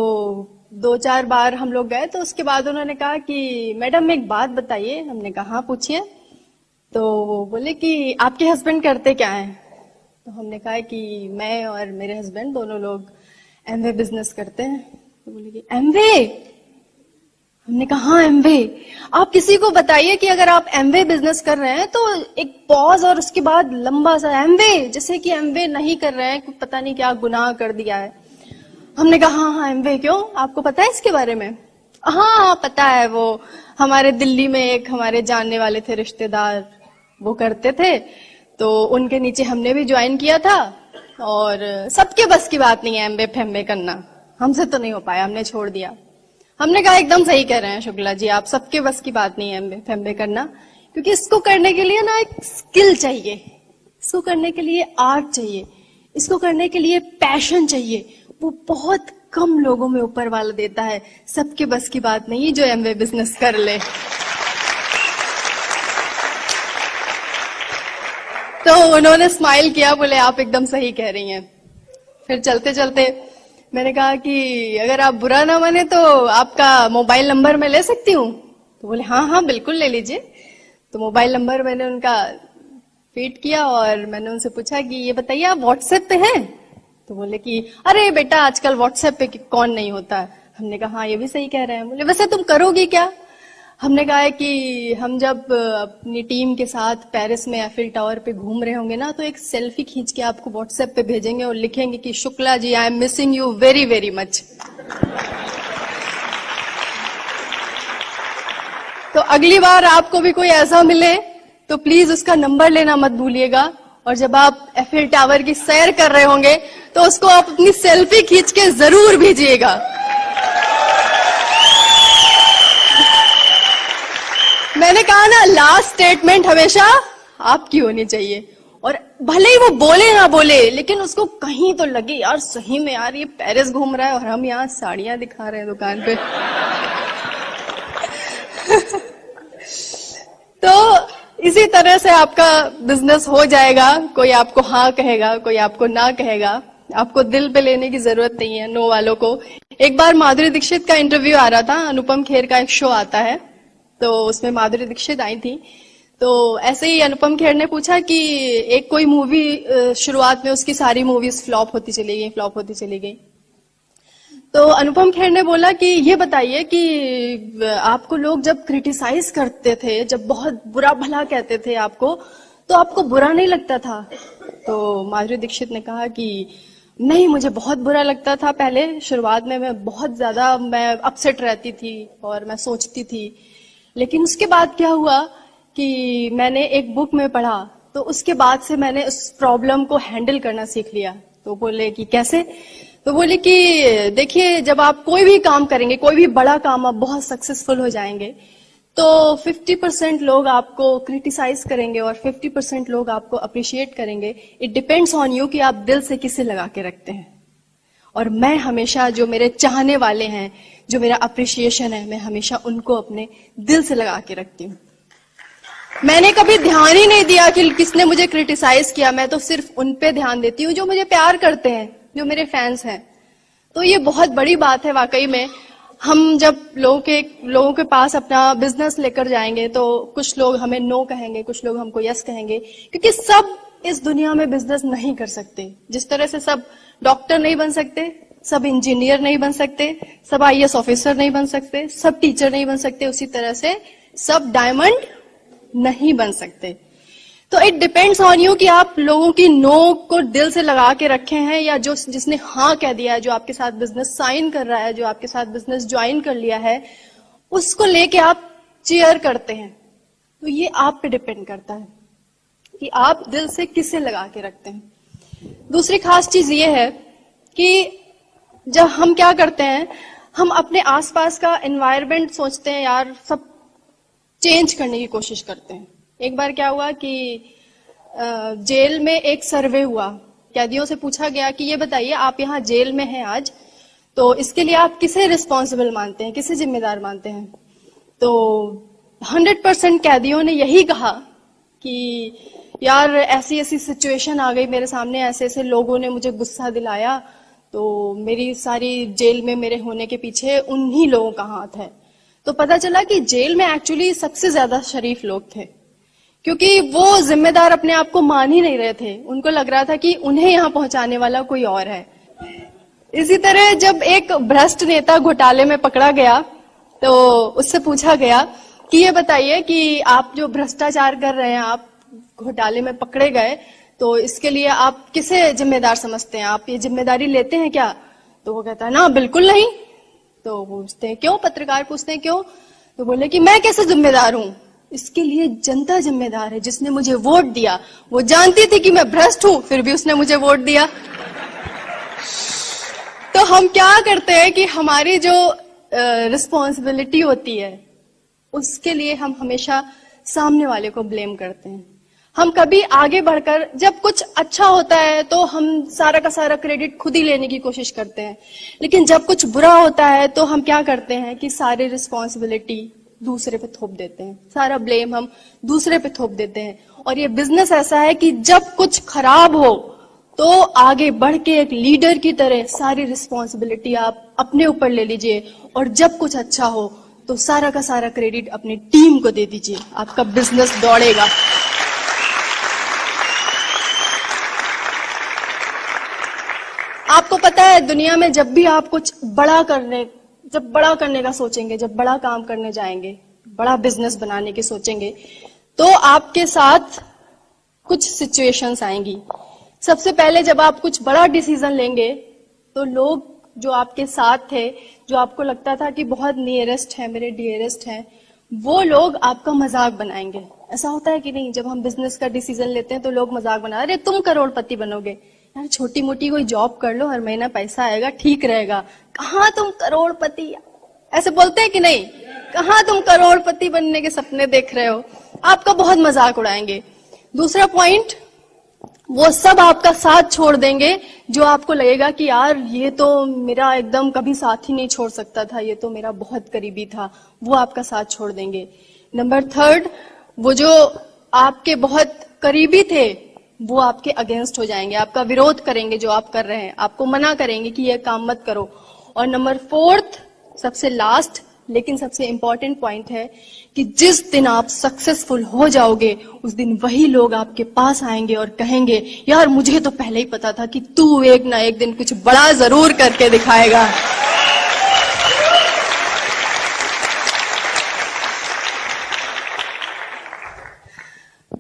2-4 बार हम लोग गए, तो उसके बाद उन्होंने कहा कि मैडम एक बात बताइए। हमने कहा हाँ पूछिए। तो वो बोले कि आपके हस्बैंड करते क्या हैं? तो हमने कहा कि मैं और मेरे हस्बैंड दोनों लोग एमवे बिजनेस करते हैं। तो बोले कि एमवे? हमने कहा हाँ एमवे। आप किसी को बताइए कि अगर आप एमवे बिजनेस कर रहे हैं तो एक पॉज और उसके बाद लंबा सा एमवे, जैसे कि एमवे नहीं कर रहे हैं, पता नहीं क्या गुनाह कर दिया है। हमने कहा हाँ एमवे क्यों, आपको पता है इसके बारे में? हाँ पता है, वो हमारे दिल्ली में एक हमारे जानने वाले थे रिश्तेदार, वो करते थे, तो उनके नीचे हमने भी ज्वाइन किया था। और सबके बस की बात नहीं है एमवे फेमवे करना, हमसे तो नहीं हो पाया, हमने छोड़ दिया। हमने कहा एकदम सही कह रहे हैं शुक्ला जी, आप सबके बस की बात नहीं है एमवे फेमवे करना, क्योंकि इसको करने के लिए ना एक स्किल चाहिए, इसको करने के लिए आर्ट चाहिए, इसको करने के लिए पैशन चाहिए। वो बहुत कम लोगों में ऊपर वाला देता है, सबके बस की बात नहीं जो एमवे बिजनेस कर ले। तो उन्होंने स्माइल किया, बोले आप एकदम सही कह रही हैं। फिर चलते चलते मैंने कहा कि अगर आप बुरा ना माने तो आपका मोबाइल नंबर मैं ले सकती हूँ? तो बोले हाँ हाँ बिल्कुल ले लीजिए। तो मोबाइल नंबर मैंने उनका फीड किया और मैंने उनसे पूछा कि ये बताइए आप व्हाट्सएप पे हैं? तो बोले कि अरे बेटा आजकल व्हाट्सएप पे कौन नहीं होता है। हमने कहा हाँ ये भी सही कह रहे हैं। बोले वैसे तुम करोगी क्या? हमने कहा है कि हम जब अपनी टीम के साथ पेरिस में एफिल टावर पे घूम रहे होंगे ना, तो एक सेल्फी खींच के आपको व्हाट्सएप पे भेजेंगे और लिखेंगे कि Shukla ji I am missing you very very much. तो अगली बार आपको भी कोई ऐसा मिले तो प्लीज उसका नंबर लेना मत भूलिएगा, और जब आप एफिल टावर की सैर कर रहे होंगे तो उसको आप अपनी सेल्फी खींच के जरूर भेजिएगा। मैंने कहा ना लास्ट स्टेटमेंट हमेशा आपकी होनी चाहिए, और भले ही वो बोले ना बोले लेकिन उसको कहीं तो लगे यार सही में यार ये पेरिस घूम रहा है और हम यहाँ साड़ियां दिखा रहे हैं दुकान पे। तो इसी तरह से आपका बिजनेस हो जाएगा। कोई आपको हाँ कहेगा, कोई आपको ना कहेगा, आपको दिल पे लेने की जरूरत नहीं है नो वालों को। एक बार माधुरी दीक्षित का इंटरव्यू आ रहा था, अनुपम खेर का एक शो आता है, तो उसमें माधुरी दीक्षित आई थी। तो ऐसे ही अनुपम खेर ने पूछा कि एक कोई मूवी शुरुआत में उसकी सारी मूवीज फ्लॉप होती चली गई। तो अनुपम खेर ने बोला कि ये बताइए कि आपको लोग जब क्रिटिसाइज करते थे, जब बहुत बुरा भला कहते थे आपको, तो आपको बुरा नहीं लगता था? तो माधुरी दीक्षित ने कहा कि नहीं मुझे बहुत बुरा लगता था पहले, शुरुआत में मैं बहुत ज्यादा मैं अपसेट रहती थी और मैं सोचती थी, लेकिन उसके बाद क्या हुआ कि मैंने एक बुक में पढ़ा, तो उसके बाद से मैंने उस प्रॉब्लम को हैंडल करना सीख लिया। तो बोले कि कैसे? तो बोले कि देखिए जब आप कोई भी काम करेंगे, कोई भी बड़ा काम आप बहुत सक्सेसफुल हो जाएंगे, तो 50% लोग आपको क्रिटिसाइज करेंगे और 50% लोग आपको अप्रिशिएट करेंगे। इट डिपेंड्स ऑन यू कि आप दिल से किसे लगा के रखते हैं। और मैं हमेशा जो मेरे चाहने वाले हैं, जो मेरा अप्रिशिएशन है, मैं हमेशा उनको अपने दिल से लगा के रखती हूँ। मैंने कभी ध्यान ही नहीं दिया कि किसने मुझे क्रिटिसाइज किया, मैं तो सिर्फ उन पे ध्यान देती हूँ जो मुझे प्यार करते हैं, जो मेरे फैंस हैं। तो ये बहुत बड़ी बात है वाकई में। हम जब लोगों के पास अपना बिजनेस लेकर जाएंगे तो कुछ लोग हमें नो कहेंगे, कुछ लोग हमको यस कहेंगे, क्योंकि सब इस दुनिया में बिजनेस नहीं कर सकते। जिस तरह से सब डॉक्टर नहीं बन सकते, सब इंजीनियर नहीं बन सकते, सब आईएएस ऑफिसर नहीं बन सकते, सब टीचर नहीं बन सकते, उसी तरह से सब डायमंड नहीं बन सकते। तो इट डिपेंड्स ऑन यू कि आप लोगों की नो को दिल से लगा के रखे हैं, या जो जिसने हाँ कह दिया है, जो आपके साथ बिजनेस साइन कर रहा है, जो आपके साथ बिजनेस ज्वाइन कर लिया है, उसको लेके आप चीयर करते हैं। तो ये आप पे डिपेंड करता है कि आप दिल से किसे लगा के रखते हैं। दूसरी खास चीज ये है कि जब हम क्या करते हैं, हम अपने आसपास का एनवायरनमेंट सोचते हैं यार, सब चेंज करने की कोशिश करते हैं। एक बार क्या हुआ कि जेल में एक सर्वे हुआ, कैदियों से पूछा गया कि ये बताइए आप यहाँ जेल में हैं आज, तो इसके लिए आप किसे रिस्पॉन्सिबल मानते हैं, किसे जिम्मेदार मानते हैं? तो 100% कैदियों ने यही कहा कि यार ऐसी ऐसी सिचुएशन आ गई मेरे सामने, ऐसे ऐसे लोगों ने मुझे गुस्सा दिलाया, तो मेरी सारी जेल में मेरे होने के पीछे उन्हीं लोगों का हाथ है। तो पता चला कि जेल में एक्चुअली सबसे ज्यादा शरीफ लोग थे, क्योंकि वो जिम्मेदार अपने आप को मान ही नहीं रहे थे। उनको लग रहा था कि उन्हें यहाँ पहुंचाने वाला कोई और है। इसी तरह जब एक भ्रष्ट नेता घोटाले में पकड़ा गया, तो उससे पूछा गया कि ये बताइए कि आप जो भ्रष्टाचार कर रहे हैं, आप घोटाले में पकड़े गए, तो इसके लिए आप किसे जिम्मेदार समझते हैं, आप ये जिम्मेदारी लेते हैं क्या? तो वो कहता है ना बिल्कुल नहीं। तो पूछते हैं क्यों, पत्रकार पूछते हैं क्यों? तो बोले कि मैं कैसे जिम्मेदार हूं, इसके लिए जनता जिम्मेदार है, जिसने मुझे वोट दिया। वो जानती थी कि मैं भ्रष्ट हूं, फिर भी उसने मुझे वोट दिया। तो हम क्या करते हैं कि हमारी जो रिस्पॉन्सिबिलिटी होती है, उसके लिए हम हमेशा सामने वाले को ब्लेम करते हैं। हम कभी आगे बढ़कर जब कुछ अच्छा होता है तो हम सारा का सारा क्रेडिट खुद ही लेने की कोशिश करते हैं, लेकिन जब कुछ बुरा होता है तो हम क्या करते हैं कि सारी रिस्पॉन्सिबिलिटी दूसरे पे थोप देते हैं, सारा ब्लेम हम दूसरे पे थोप देते हैं। और ये बिजनेस ऐसा है कि जब कुछ खराब हो तो आगे बढ़ के एक लीडर की तरह सारी रिस्पॉन्सिबिलिटी आप अपने ऊपर ले लीजिए, और जब कुछ अच्छा हो तो सारा का सारा क्रेडिट अपनी टीम को दे दीजिए। आपका बिजनेस दौड़ेगा। आपको पता है दुनिया में जब भी आप कुछ बड़ा करने का सोचेंगे, जब बड़ा काम करने जाएंगे, बड़ा बिजनेस बनाने के सोचेंगे, तो आपके साथ कुछ सिचुएशंस आएंगी। सबसे पहले जब आप कुछ बड़ा डिसीजन लेंगे तो लोग जो आपके साथ थे, जो आपको लगता था कि बहुत नियरेस्ट है, मेरे डियरेस्ट हैं, वो लोग आपका मजाक बनाएंगे। ऐसा होता है कि नहीं? जब हम बिजनेस का डिसीजन लेते हैं तो लोग मजाक बना, अरे तुम करोड़पति बनोगे, यार छोटी मोटी कोई जॉब कर लो, हर महीना पैसा आएगा, ठीक रहेगा। कहाँ तुम करोड़पति, ऐसे बोलते हैं कि नहीं? कहाँ तुम करोड़पति बनने के सपने देख रहे हो? आपका बहुत मजाक उड़ाएंगे। दूसरा पॉइंट, वो सब आपका साथ छोड़ देंगे जो आपको लगेगा कि यार ये तो मेरा एकदम कभी साथ ही नहीं छोड़ सकता था, ये तो मेरा बहुत करीबी था, वो आपका साथ छोड़ देंगे। नंबर थर्ड, वो जो आपके बहुत करीबी थे वो आपके अगेंस्ट हो जाएंगे, आपका विरोध करेंगे जो आप कर रहे हैं, आपको मना करेंगे कि ये काम मत करो। और नंबर फोर्थ, सबसे लास्ट लेकिन सबसे इंपॉर्टेंट पॉइंट है कि जिस दिन आप सक्सेसफुल हो जाओगे उस दिन वही लोग आपके पास आएंगे और कहेंगे, यार मुझे तो पहले ही पता था कि तू एक ना एक दिन कुछ बड़ा जरूर करके दिखाएगा।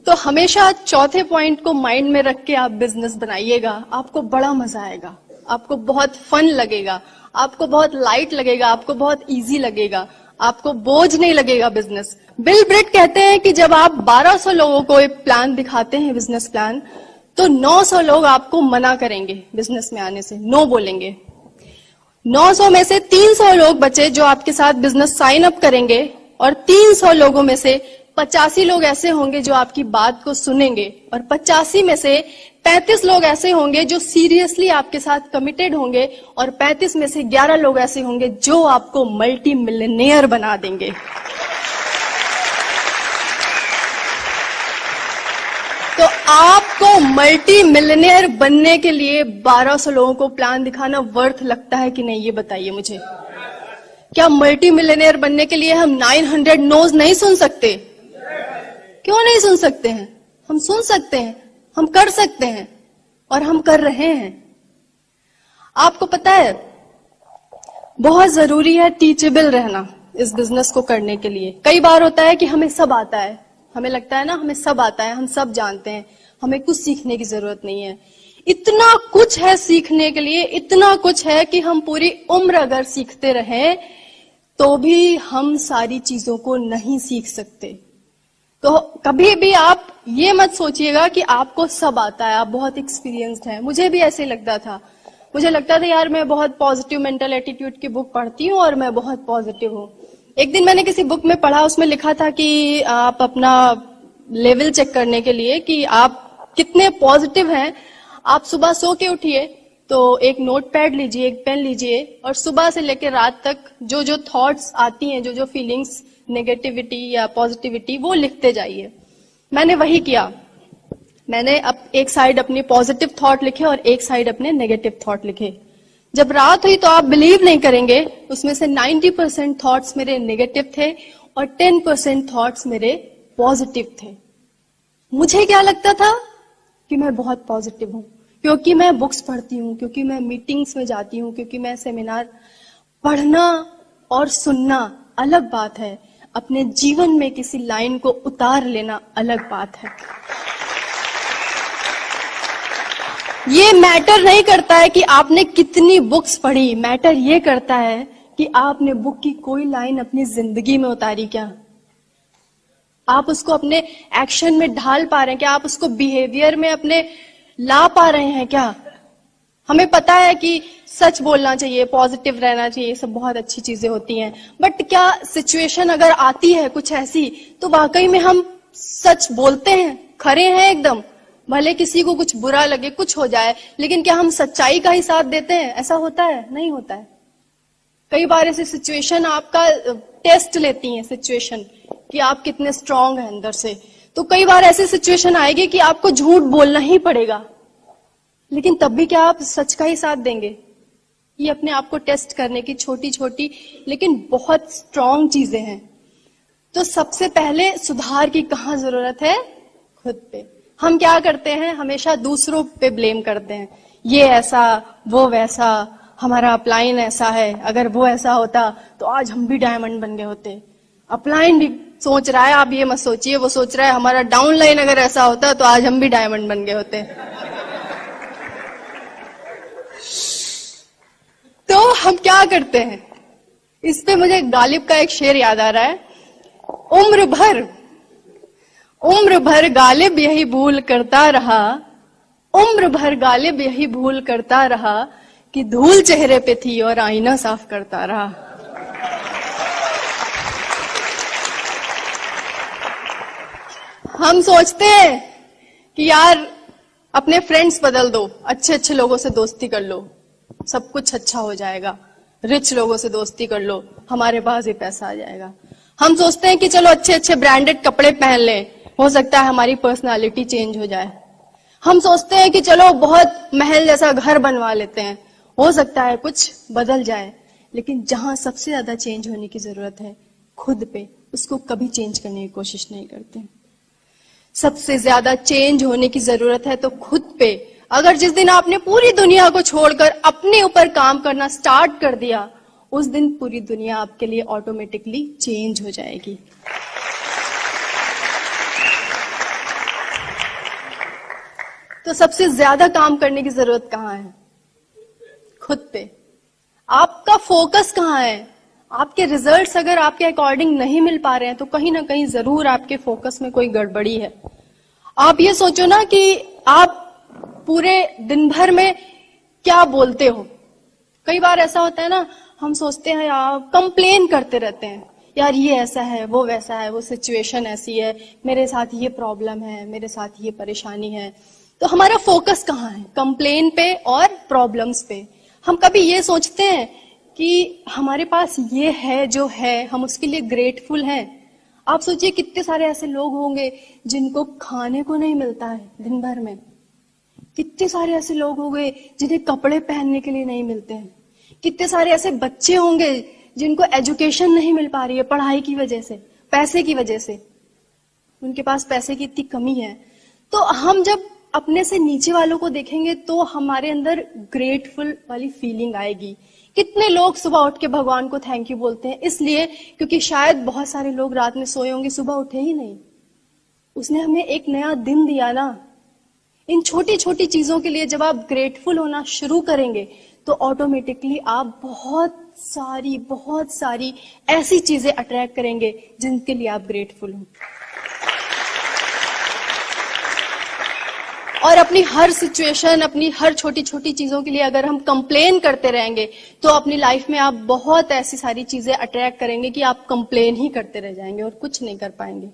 तो हमेशा चौथे पॉइंट को माइंड में रख के आप बिजनेस बनाइएगा। आपको बड़ा मजा आएगा, आपको बहुत फन लगेगा, आपको बहुत लाइट लगेगा, आपको बहुत इजी लगेगा, आपको बोझ नहीं लगेगा बिजनेस। बिल ब्रेट कहते हैं कि जब आप 1200 लोगों को एक प्लान दिखाते हैं, बिजनेस प्लान, तो 900 लोग आपको मना करेंगे बिजनेस में आने से, नो बोलेंगे। 900 में से 300 लोग बचे जो आपके साथ बिजनेस साइन अप करेंगे, और 300 लोगों में से 85 लोग ऐसे होंगे जो आपकी बात को सुनेंगे, और 85 में से 35 लोग ऐसे होंगे जो सीरियसली आपके साथ कमिटेड होंगे, और 35 में से 11 लोग ऐसे होंगे जो आपको मल्टी मिलियनेयर बना देंगे। तो आपको मल्टी मिलियनेयर बनने के लिए 1200 लोगों को प्लान दिखाना वर्थ लगता है कि नहीं, ये बताइए मुझे। क्या मल्टी मिलियनेयर बनने के लिए हम 900 नोज नहीं सुन सकते? क्यों नहीं सुन सकते हैं? हम सुन सकते हैं, हम कर सकते हैं, और हम कर रहे हैं। आपको पता है बहुत जरूरी है टीचेबल रहना इस बिजनेस को करने के लिए। कई बार होता है कि हमें सब आता है, हमें लगता है ना हमें सब आता है, हम सब जानते हैं, हमें कुछ सीखने की जरूरत नहीं है। इतना कुछ है सीखने के लिए, इतना कुछ है कि हम पूरी उम्र अगर सीखते रहें तो भी हम सारी चीजों को नहीं सीख सकते। तो कभी भी आप ये मत सोचिएगा कि आपको सब आता है, आप बहुत एक्सपीरियंस्ड हैं। मुझे भी ऐसे लगता था, मुझे लगता था यार मैं बहुत पॉजिटिव मेंटल एटीट्यूड की बुक पढ़ती हूँ और मैं बहुत पॉजिटिव हूँ। एक दिन मैंने किसी बुक में पढ़ा, उसमें लिखा था कि आप अपना लेवल चेक करने के लिए कि आप कितने पॉजिटिव हैं, आप सुबह सो के उठिए तो एक नोटपैड लीजिए, एक पेन लीजिए, और सुबह से लेकर रात तक जो जो थॉट्स आती हैं, जो जो फीलिंग्स, नेगेटिविटी या पॉजिटिविटी, वो लिखते जाइए। मैंने वही किया। मैंने अब एक साइड अपनी पॉजिटिव थॉट लिखे और एक साइड अपने नेगेटिव थॉट लिखे। जब रात हुई तो आप बिलीव नहीं करेंगे, उसमें से 90% थॉट्स मेरे नेगेटिव थे और 10% थॉट्स मेरे पॉजिटिव थे। मुझे क्या लगता था कि मैं बहुत पॉजिटिव हूं, क्योंकि मैं बुक्स पढ़ती हूँ, क्योंकि मैं मीटिंग्स में जाती हूँ, क्योंकि मैं सेमिनार। पढ़ना और सुनना अलग बात है, अपने जीवन में किसी लाइन को उतार लेना अलग बात है। ये मैटर नहीं करता है कि आपने कितनी बुक्स पढ़ी, मैटर ये करता है कि आपने बुक की कोई लाइन अपनी जिंदगी में उतारी क्या, आप उसको अपने एक्शन में ढाल पा रहे हैं क्या, आप उसको बिहेवियर में अपने ला पा रहे हैं क्या। हमें पता है कि सच बोलना चाहिए, पॉजिटिव रहना चाहिए, ये सब बहुत अच्छी चीजें होती हैं, बट क्या सिचुएशन अगर आती है कुछ ऐसी तो वाकई में हम सच बोलते हैं, खरे हैं एकदम, भले किसी को कुछ बुरा लगे, कुछ हो जाए, लेकिन क्या हम सच्चाई का ही साथ देते हैं? ऐसा होता है? नहीं होता है। कई बार ऐसी सिचुएशन आपका टेस्ट लेती है सिचुएशन कि आप कितने स्ट्रांग हैं अंदर से। तो कई बार ऐसी सिचुएशन आएगी कि आपको झूठ बोलना ही पड़ेगा, लेकिन तब भी क्या आप सच का ही साथ देंगे? ये अपने आप को टेस्ट करने की छोटी छोटी लेकिन बहुत स्ट्रांग चीजें हैं। तो सबसे पहले सुधार की कहाँ जरूरत है? खुद पे। हम क्या करते हैं? हमेशा दूसरों पे ब्लेम करते हैं, ये ऐसा वो वैसा, हमारा अपलाइन ऐसा है, अगर वो ऐसा होता तो आज हम भी डायमंड बन गए होते। अपलाइन भी सोच रहा है, आप ये मत सोचिए, वो सोच रहा है हमारा डाउनलाइन अगर ऐसा होता तो आज हम भी डायमंड बन गए होते। तो हम क्या करते हैं? इस पे मुझे गालिब का एक शेर याद आ रहा है, उम्र भर गालिब यही भूल करता रहा, उम्र भर गालिब यही भूल करता रहा कि धूल चेहरे पे थी और आईना साफ करता रहा। हम सोचते हैं कि यार अपने फ्रेंड्स बदल दो, अच्छे अच्छे लोगों से दोस्ती कर लो, सब कुछ अच्छा हो जाएगा, रिच लोगों से दोस्ती कर लो, हमारे पास ही पैसा आ जाएगा। हम सोचते हैं कि चलो अच्छे अच्छे ब्रांडेड कपड़े पहन लें, हो सकता है हमारी पर्सनालिटी चेंज हो जाए। हम सोचते हैं कि चलो बहुत महल जैसा घर बनवा लेते हैं, हो सकता है कुछ बदल जाए। लेकिन जहां सबसे ज्यादा चेंज होने की जरूरत है, खुद पे, उसको कभी चेंज करने की कोशिश नहीं करते। सबसे ज्यादा चेंज होने की जरूरत है तो खुद पे। अगर जिस दिन आपने पूरी दुनिया को छोड़कर अपने ऊपर काम करना स्टार्ट कर दिया, उस दिन पूरी दुनिया आपके लिए ऑटोमेटिकली चेंज हो जाएगी। तो सबसे ज्यादा काम करने की जरूरत कहां है? खुद पे। आपका फोकस कहां है? आपके रिजल्ट्स अगर आपके अकॉर्डिंग नहीं मिल पा रहे हैं तो कहीं ना कहीं जरूर आपके फोकस में कोई गड़बड़ी है। आप ये सोचो ना कि आप पूरे दिन भर में क्या बोलते हो। कई बार ऐसा होता है ना, हम सोचते हैं यार, कंप्लेन करते रहते हैं, यार ये ऐसा है, वो वैसा है, वो सिचुएशन ऐसी है, मेरे साथ ये प्रॉब्लम है, मेरे साथ ये परेशानी है। तो हमारा फोकस कहाँ है? कंप्लेन पे और प्रॉब्लम्स पे। हम कभी ये सोचते हैं कि हमारे पास ये है जो है, हम उसके लिए ग्रेटफुल हैं? आप सोचिए कितने सारे ऐसे लोग होंगे जिनको खाने को नहीं मिलता है दिन भर में, कितने सारे ऐसे लोग होंगे जिन्हें कपड़े पहनने के लिए नहीं मिलते हैं, कितने सारे ऐसे बच्चे होंगे जिनको एजुकेशन नहीं मिल पा रही है पढ़ाई की वजह से, पैसे की वजह से, उनके पास पैसे की इतनी कमी है। तो हम जब अपने से नीचे वालों को देखेंगे तो हमारे अंदर ग्रेटफुल वाली फीलिंग आएगी। कितने लोग सुबह उठ के भगवान को थैंक यू बोलते हैं? इसलिए क्योंकि शायद बहुत सारे लोग रात में सोए होंगे, सुबह उठे ही नहीं। उसने हमें एक नया दिन दिया ना। इन छोटी छोटी चीजों के लिए जब आप ग्रेटफुल होना शुरू करेंगे तो ऑटोमेटिकली आप बहुत सारी ऐसी चीजें अट्रैक्ट करेंगे जिनके लिए आप ग्रेटफुल हो। और अपनी हर सिचुएशन, अपनी हर छोटी छोटी चीजों के लिए अगर हम कंप्लेन करते रहेंगे तो अपनी लाइफ में आप बहुत ऐसी सारी चीजें अट्रैक्ट करेंगे कि आप कंप्लेन ही करते रह जाएंगे और कुछ नहीं कर पाएंगे।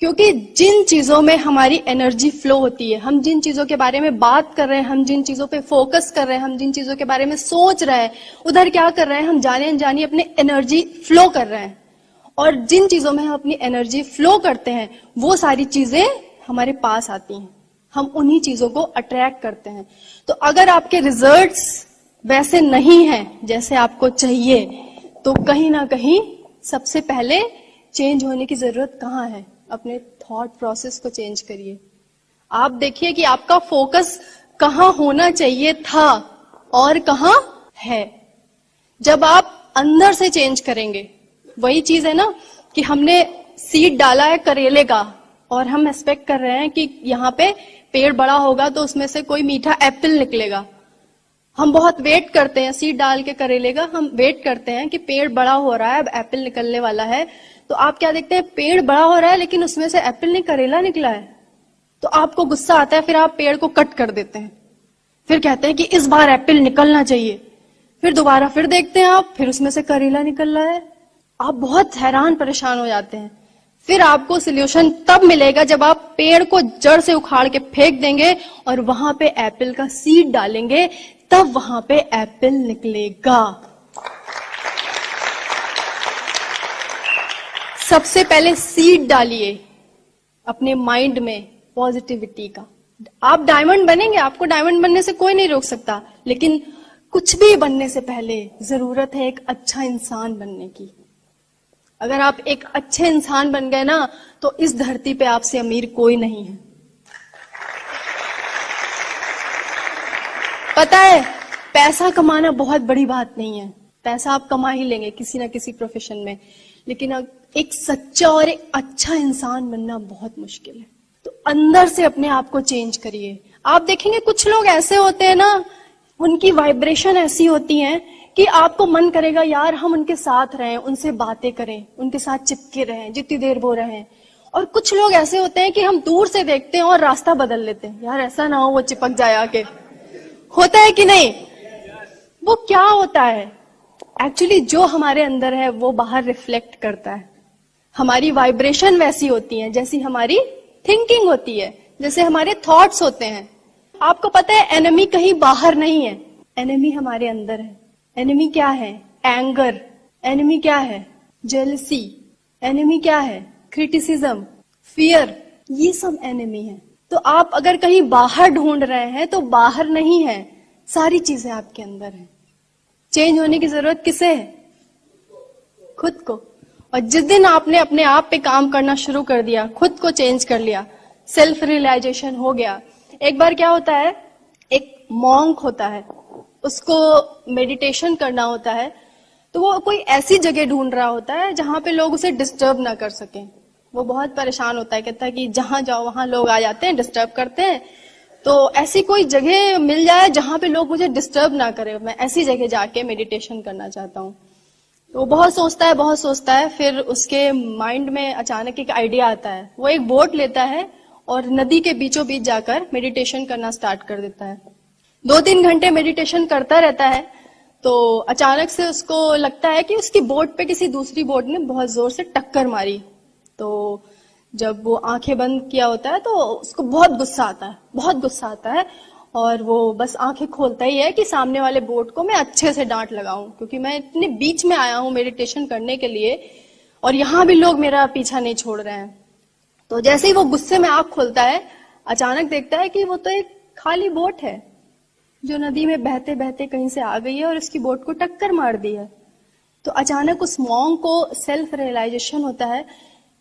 क्योंकि जिन चीजों में हमारी एनर्जी फ्लो होती है, हम जिन चीजों के बारे में बात कर रहे हैं, हम जिन चीजों पे फोकस कर रहे हैं, हम जिन चीजों के बारे में सोच रहे हैं, उधर क्या कर रहे हैं? हम जाने अनजाने अपनी एनर्जी फ्लो कर रहे हैं। और जिन चीजों में हम अपनी एनर्जी फ्लो करते हैं वो सारी चीजें हमारे पास आती हैं, हम उन्हीं चीजों को अट्रैक्ट करते हैं। तो अगर आपके रिजल्ट्स वैसे नहीं हैं जैसे आपको चाहिए, तो कहीं ना कहीं सबसे पहले चेंज होने की जरूरत कहाँ है? अपने थॉट प्रोसेस को चेंज करिए। आप देखिए कि आपका फोकस कहाँ होना चाहिए था और कहाँ है। जब आप अंदर से चेंज करेंगे, वही चीज है ना कि हमने सीड डाला है करेले का और हम एक्सपेक्ट कर रहे हैं कि यहाँ पे पेड़ बड़ा होगा तो उसमें से कोई मीठा एप्पल निकलेगा। हम बहुत वेट करते हैं सीड डाल के करेले का, हम वेट करते हैं कि पेड़ बड़ा हो रहा है, अब एप्पल निकलने वाला है। तो आप क्या देखते हैं? पेड़ बड़ा हो रहा है लेकिन उसमें से एप्पल नहीं करेला निकला है। तो आपको गुस्सा आता है, फिर आप पेड़ को कट कर देते हैं, फिर कहते हैं कि इस बार एप्पल निकलना चाहिए। फिर दोबारा फिर देखते हैं आप, फिर उसमें से करेला निकल रहा है। आप बहुत हैरान परेशान हो जाते हैं। फिर आपको सोल्यूशन तब मिलेगा जब आप पेड़ को जड़ से उखाड़ के फेंक देंगे और वहां पे एप्पल का सीड डालेंगे, तब वहां पे एप्पल निकलेगा। सबसे पहले सीड डालिए अपने माइंड में पॉजिटिविटी का। आप डायमंड बनेंगे, आपको डायमंड बनने से कोई नहीं रोक सकता, लेकिन कुछ भी बनने से पहले जरूरत है एक अच्छा इंसान बनने की। अगर आप एक अच्छे इंसान बन गए ना, तो इस धरती पे आपसे अमीर कोई नहीं है। पता है, पैसा कमाना बहुत बड़ी बात नहीं है, पैसा आप कमा ही लेंगे किसी ना किसी प्रोफेशन में, लेकिन एक सच्चा और एक अच्छा इंसान बनना बहुत मुश्किल है। तो अंदर से अपने आप को चेंज करिए। आप देखेंगे कुछ लोग ऐसे होते हैं ना, उनकी वाइब्रेशन ऐसी होती है कि आपको मन करेगा यार हम उनके साथ रहें, उनसे बातें करें, उनके साथ चिपके रहें जितनी देर वो रहें। और कुछ लोग ऐसे होते हैं कि हम दूर से देखते हैं और रास्ता बदल लेते हैं, यार ऐसा ना हो वो चिपक जाए आके। होता है कि नहीं? वो क्या होता है, एक्चुअली जो हमारे अंदर है वो बाहर रिफ्लेक्ट करता है। हमारी वाइब्रेशन वैसी होती है जैसी हमारी थिंकिंग होती है, जैसे हमारे थॉट्स होते हैं। आपको पता है एनिमी कहीं बाहर नहीं है, एनिमी हमारे अंदर है। एनिमी क्या है? एंगर। एनिमी क्या है? जेलसी। एनिमी क्या है? Criticism, fear. ये सब एनिमी है। तो आप अगर कहीं बाहर ढूंढ रहे हैं तो बाहर नहीं है, सारी चीजें आपके अंदर है। चेंज होने की जरूरत किसे है? खुद को। और जिस दिन आपने अपने आप पे काम करना शुरू कर दिया, खुद को चेंज कर लिया, सेल्फ रियलाइजेशन हो गया। एक बार क्या होता है, एक मॉन्क होता है, उसको मेडिटेशन करना होता है, तो वो कोई ऐसी जगह ढूंढ रहा होता है जहां पे लोग उसे डिस्टर्ब ना कर सकें। वो बहुत परेशान होता है, कहता है कि जहां जाओ वहां लोग आ जाते हैं, डिस्टर्ब करते हैं, तो ऐसी कोई जगह मिल जाए जहां पे लोग मुझे डिस्टर्ब ना करें, मैं ऐसी जगह जाके मेडिटेशन करना चाहता हूँ। तो बहुत सोचता है, फिर उसके माइंड में अचानक एक आइडिया आता है। वो एक बोट लेता है और नदी के बीचों बीच जाकर मेडिटेशन करना स्टार्ट कर देता है। 2-3 घंटे मेडिटेशन करता रहता है, तो अचानक से उसको लगता है कि उसकी बोट पे किसी दूसरी बोट ने बहुत जोर से टक्कर मारी। तो जब वो आंखें बंद किया होता है तो उसको बहुत गुस्सा आता है, और वो बस आंखें खोलता ही है कि सामने वाले बोट को मैं अच्छे से डांट लगाऊं, क्योंकि मैं इतने बीच में आया हूं मेडिटेशन करने के लिए और यहाँ भी लोग मेरा पीछा नहीं छोड़ रहे हैं। तो जैसे ही वो गुस्से में आंख खोलता है, अचानक देखता है कि वो तो एक खाली बोट है जो नदी में बहते बहते कहीं से आ गई है और उसकी बोट को टक्कर मार दी है। तो अचानक उस मॉन्क को सेल्फ रियलाइजेशन होता है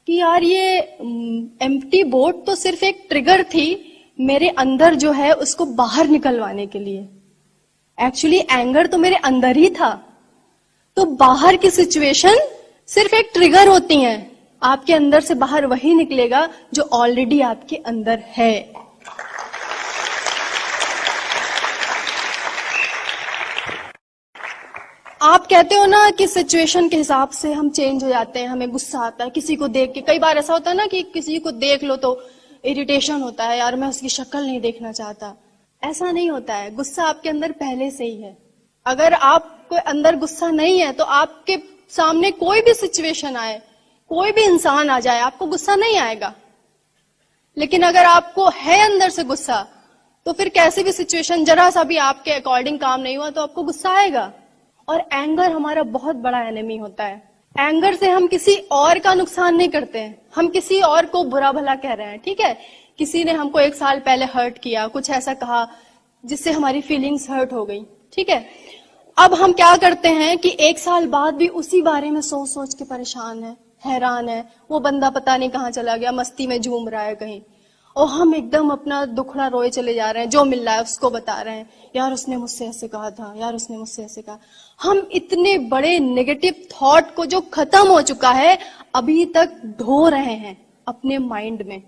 कि यार ये एम्प्टी बोट तो सिर्फ एक ट्रिगर थी मेरे अंदर जो है उसको बाहर निकलवाने के लिए। एक्चुअली एंगर तो मेरे अंदर ही था। तो बाहर की सिचुएशन सिर्फ एक ट्रिगर होती हैं, आपके अंदर से बाहर वही निकलेगा जो ऑलरेडी आपके अंदर है। आप कहते हो ना कि सिचुएशन के हिसाब से हम चेंज हो जाते हैं, हमें गुस्सा आता है किसी को देख के। कई बार ऐसा होता है ना कि किसी को देख लो तो इरिटेशन होता है, यार मैं उसकी शक्ल नहीं देखना चाहता। ऐसा नहीं होता है, गुस्सा आपके अंदर पहले से ही है। अगर आपको अंदर गुस्सा नहीं है तो आपके सामने कोई भी सिचुएशन आए, कोई भी इंसान आ जाए, आपको गुस्सा नहीं आएगा। लेकिन अगर आपको है अंदर से गुस्सा, तो फिर कैसी भी सिचुएशन जरा सा भी आपके अकॉर्डिंग काम नहीं हुआ तो आपको गुस्सा आएगा। और एंगर हमारा बहुत बड़ा एनिमी होता है। एंगर से हम किसी और का नुकसान नहीं करते हैं, हम किसी और को बुरा भला कह रहे हैं। ठीक है, किसी ने हमको 1 साल पहले हर्ट किया, कुछ ऐसा कहा जिससे हमारी फीलिंग्स हर्ट हो गई। ठीक है, अब हम क्या करते हैं कि 1 साल बाद भी उसी बारे में सोच सोच के परेशान है, हैरान है। वो बंदा पता नहीं कहाँ चला गया, मस्ती में झूम रहा है कहीं, और हम एकदम अपना दुखड़ा रोए चले जा रहे हैं। जो मिल रहा है उसको बता रहे हैं, यार उसने मुझसे ऐसे कहा था, यार उसने मुझसे ऐसे कहा। हम इतने बड़े नेगेटिव थॉट को जो खत्म हो चुका है अभी तक ढो रहे हैं अपने माइंड में।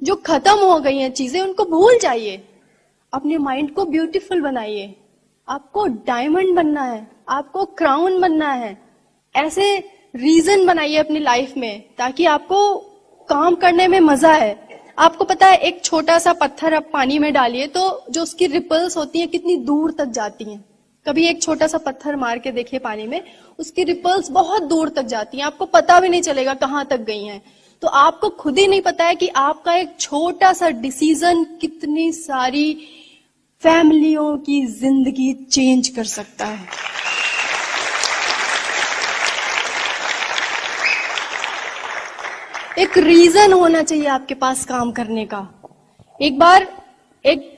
जो खत्म हो गई हैं चीजें उनको भूल जाइए, अपने माइंड को ब्यूटीफुल बनाइए। आपको डायमंड बनना है, आपको क्राउन बनना है। ऐसे रीजन बनाइए अपनी लाइफ में ताकि आपको काम करने में मजा है। आपको पता है, एक छोटा सा पत्थर आप पानी में डालिए तो जो उसकी रिपल्स होती हैं कितनी दूर तक जाती हैं। कभी एक छोटा सा पत्थर मार के देखिए पानी में, उसकी रिपल्स बहुत दूर तक जाती हैं, आपको पता भी नहीं चलेगा कहाँ तक गई हैं। तो आपको खुद ही नहीं पता है कि आपका एक छोटा सा डिसीजन कितनी सारी फैमिलियों की जिंदगी चेंज कर सकता है। एक रीजन होना चाहिए आपके पास काम करने का। एक बार एक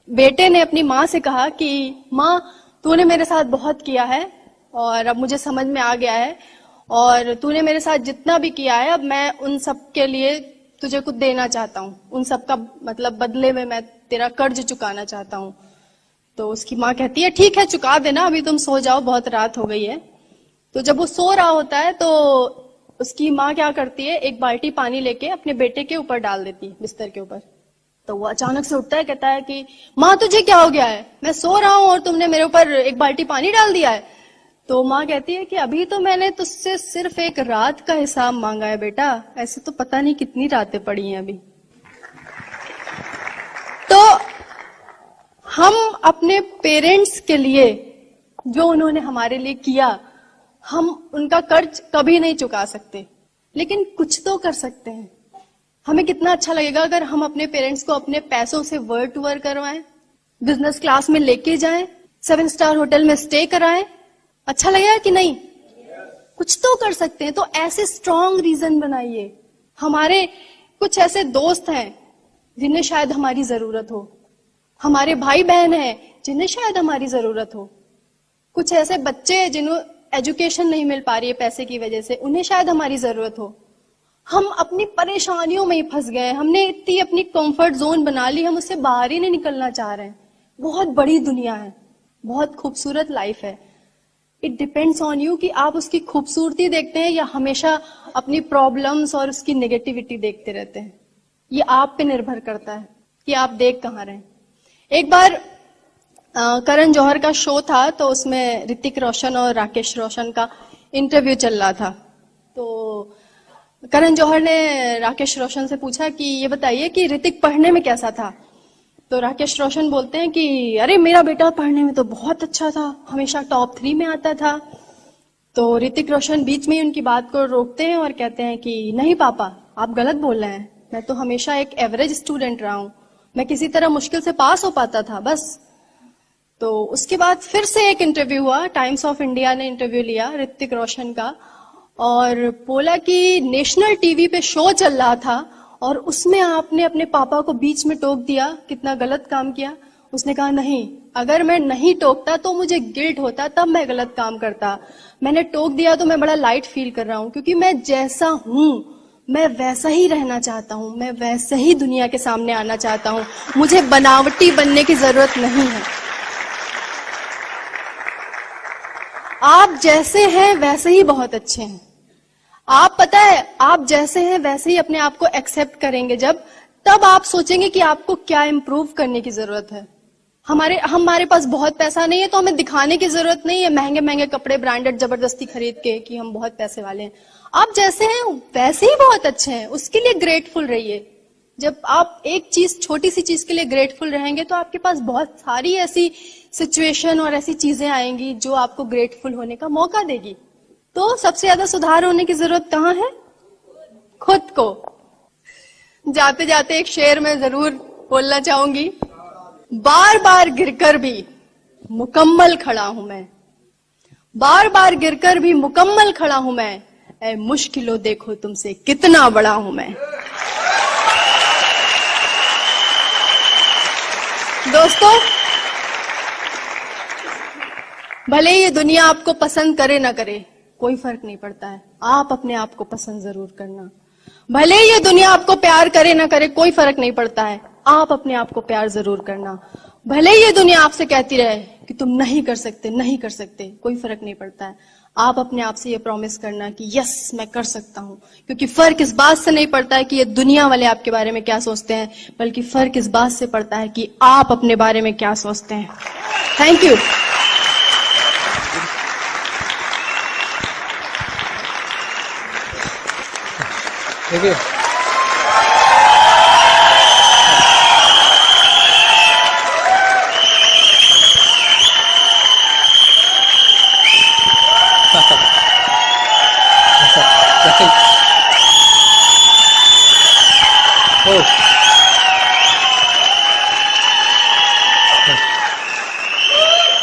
बेटे ने अपनी माँ से कहा कि माँ, तूने मेरे साथ बहुत किया है और अब मुझे समझ में आ गया है, और तूने मेरे साथ जितना भी किया है अब मैं उन सब के लिए तुझे कुछ देना चाहता हूँ, उन सब का मतलब बदले में मैं तेरा कर्ज चुकाना चाहता हूँ। तो उसकी माँ कहती है ठीक है, चुका देना, अभी तुम सो जाओ, बहुत रात हो गई है। तो जब वो सो रहा होता है तो उसकी माँ क्या करती है, एक बाल्टी पानी लेके अपने बेटे के ऊपर डाल देती है, बिस्तर के ऊपर। तो वो अचानक से उठता है, कहता है कि माँ तुझे क्या हो गया है, मैं सो रहा हूँ और तुमने मेरे ऊपर एक बाल्टी पानी डाल दिया है। तो माँ कहती है कि अभी तो मैंने तुझसे सिर्फ एक रात का हिसाब मांगा है बेटा, ऐसे तो पता नहीं कितनी रातें पड़ी हैं अभी। तो हम अपने पेरेंट्स के लिए जो उन्होंने हमारे लिए किया, हम उनका कर्ज कभी नहीं चुका सकते, लेकिन कुछ तो कर सकते हैं। हमें कितना अच्छा लगेगा अगर हम अपने पेरेंट्स को अपने पैसों से वर्ल्ड टूर करवाएं, बिजनेस क्लास में लेके जाएं, 7 स्टार होटल में स्टे कराएं। अच्छा लगेगा कि नहीं? कुछ तो कर सकते हैं। तो ऐसे स्ट्रॉन्ग रीजन बनाइए। हमारे कुछ ऐसे दोस्त हैं जिन्हें शायद हमारी जरूरत हो, हमारे भाई बहन हैं जिन्हें शायद हमारी जरूरत हो, कुछ ऐसे बच्चे हैं जिन्हें एजुकेशन नहीं मिल पा रही है पैसे की वजह से, उन्हें शायद हमारी जरूरत हो। हम अपनी परेशानियों में ही फंस गए, हमने इतनी अपनी कंफर्ट जोन बना ली, हम उससे बाहर ही नहीं निकलना चाह रहे हैं। बहुत बड़ी दुनिया है, बहुत खूबसूरत लाइफ है। इट डिपेंड्स ऑन यू कि आप उसकी खूबसूरती देखते हैं या हमेशा अपनी प्रॉब्लम्स और उसकी नेगेटिविटी देखते रहते हैं। ये आप पे निर्भर करता है कि आप देख कहाँ रहे हैं। एक बार करण जौहर का शो था, तो उसमें ऋतिक रोशन और राकेश रोशन का इंटरव्यू चल रहा था। तो करण जौहर ने राकेश रोशन से पूछा कि ये बताइए कि ऋतिक पढ़ने में कैसा था। तो राकेश रोशन बोलते हैं कि अरे मेरा बेटा पढ़ने में तो बहुत अच्छा था, हमेशा टॉप 3 में आता था। तो ऋतिक रोशन बीच में ही उनकी बात को रोकते हैं और कहते हैं कि नहीं पापा, आप गलत बोल रहे हैं, मैं तो हमेशा एक एवरेज स्टूडेंट रहा हूं, मैं किसी तरह मुश्किल से पास हो पाता था बस। तो उसके बाद फिर से एक इंटरव्यू हुआ, टाइम्स ऑफ इंडिया ने इंटरव्यू लिया ऋतिक रोशन का, और बोला कि नेशनल टीवी पे शो चल रहा था और उसमें आपने अपने पापा को बीच में टोक दिया, कितना गलत काम किया। उसने कहा नहीं, अगर मैं नहीं टोकता तो मुझे गिल्ट होता, तब मैं गलत काम करता। मैंने टोक दिया तो मैं बड़ा लाइट फील कर रहा हूं, क्योंकि मैं जैसा हूं मैं वैसा ही रहना चाहता हूं, मैं वैसे ही दुनिया के सामने आना चाहता हूं, मुझे बनावटी बनने की जरूरत नहीं है। आप जैसे हैं वैसे ही बहुत अच्छे हैं। आप पता है, आप जैसे हैं वैसे ही अपने आप को एक्सेप्ट करेंगे जब, तब आप सोचेंगे कि आपको क्या इंप्रूव करने की जरूरत है। हमारे पास बहुत पैसा नहीं है तो हमें दिखाने की जरूरत नहीं है महंगे महंगे कपड़े ब्रांडेड जबरदस्ती खरीद के कि हम बहुत पैसे वाले हैं। आप जैसे हैं वैसे ही बहुत अच्छे हैं, उसके लिए ग्रेटफुल रहिए। जब आप एक चीज, छोटी सी चीज के लिए ग्रेटफुल रहेंगे तो आपके पास बहुत सारी ऐसी सिचुएशन और ऐसी चीजें आएंगी जो आपको ग्रेटफुल होने का मौका देगी। तो सबसे ज्यादा सुधार होने की जरूरत कहाँ है? खुद को। जाते जाते एक शेर में जरूर बोलना चाहूंगी, बार बार गिरकर भी मुकम्मल खड़ा हूं मैं, बार बार गिरकर भी मुकम्मल खड़ा हूं मैं, ऐ मुश्किलों देखो तुमसे कितना बड़ा हूं मैं। दोस्तों, भले ये दुनिया आपको पसंद करे ना करे, कोई फर्क नहीं पड़ता है, आप अपने आप को पसंद जरूर करना। भले ये दुनिया आपको प्यार करे ना करे, कोई फर्क नहीं पड़ता है, आप अपने आप को प्यार जरूर करना। भले ये दुनिया आपसे कहती रहे कि तुम नहीं कर सकते, नहीं कर सकते, कोई फर्क नहीं पड़ता है, आप अपने आप से ये प्रॉमिस करना कि यस मैं कर सकता हूं। क्योंकि फर्क इस बात से नहीं पड़ता है कि ये दुनिया वाले आपके बारे में क्या सोचते हैं, बल्कि फर्क इस बात से पड़ता है कि आप अपने बारे में क्या सोचते हैं। Thank you. देखिए,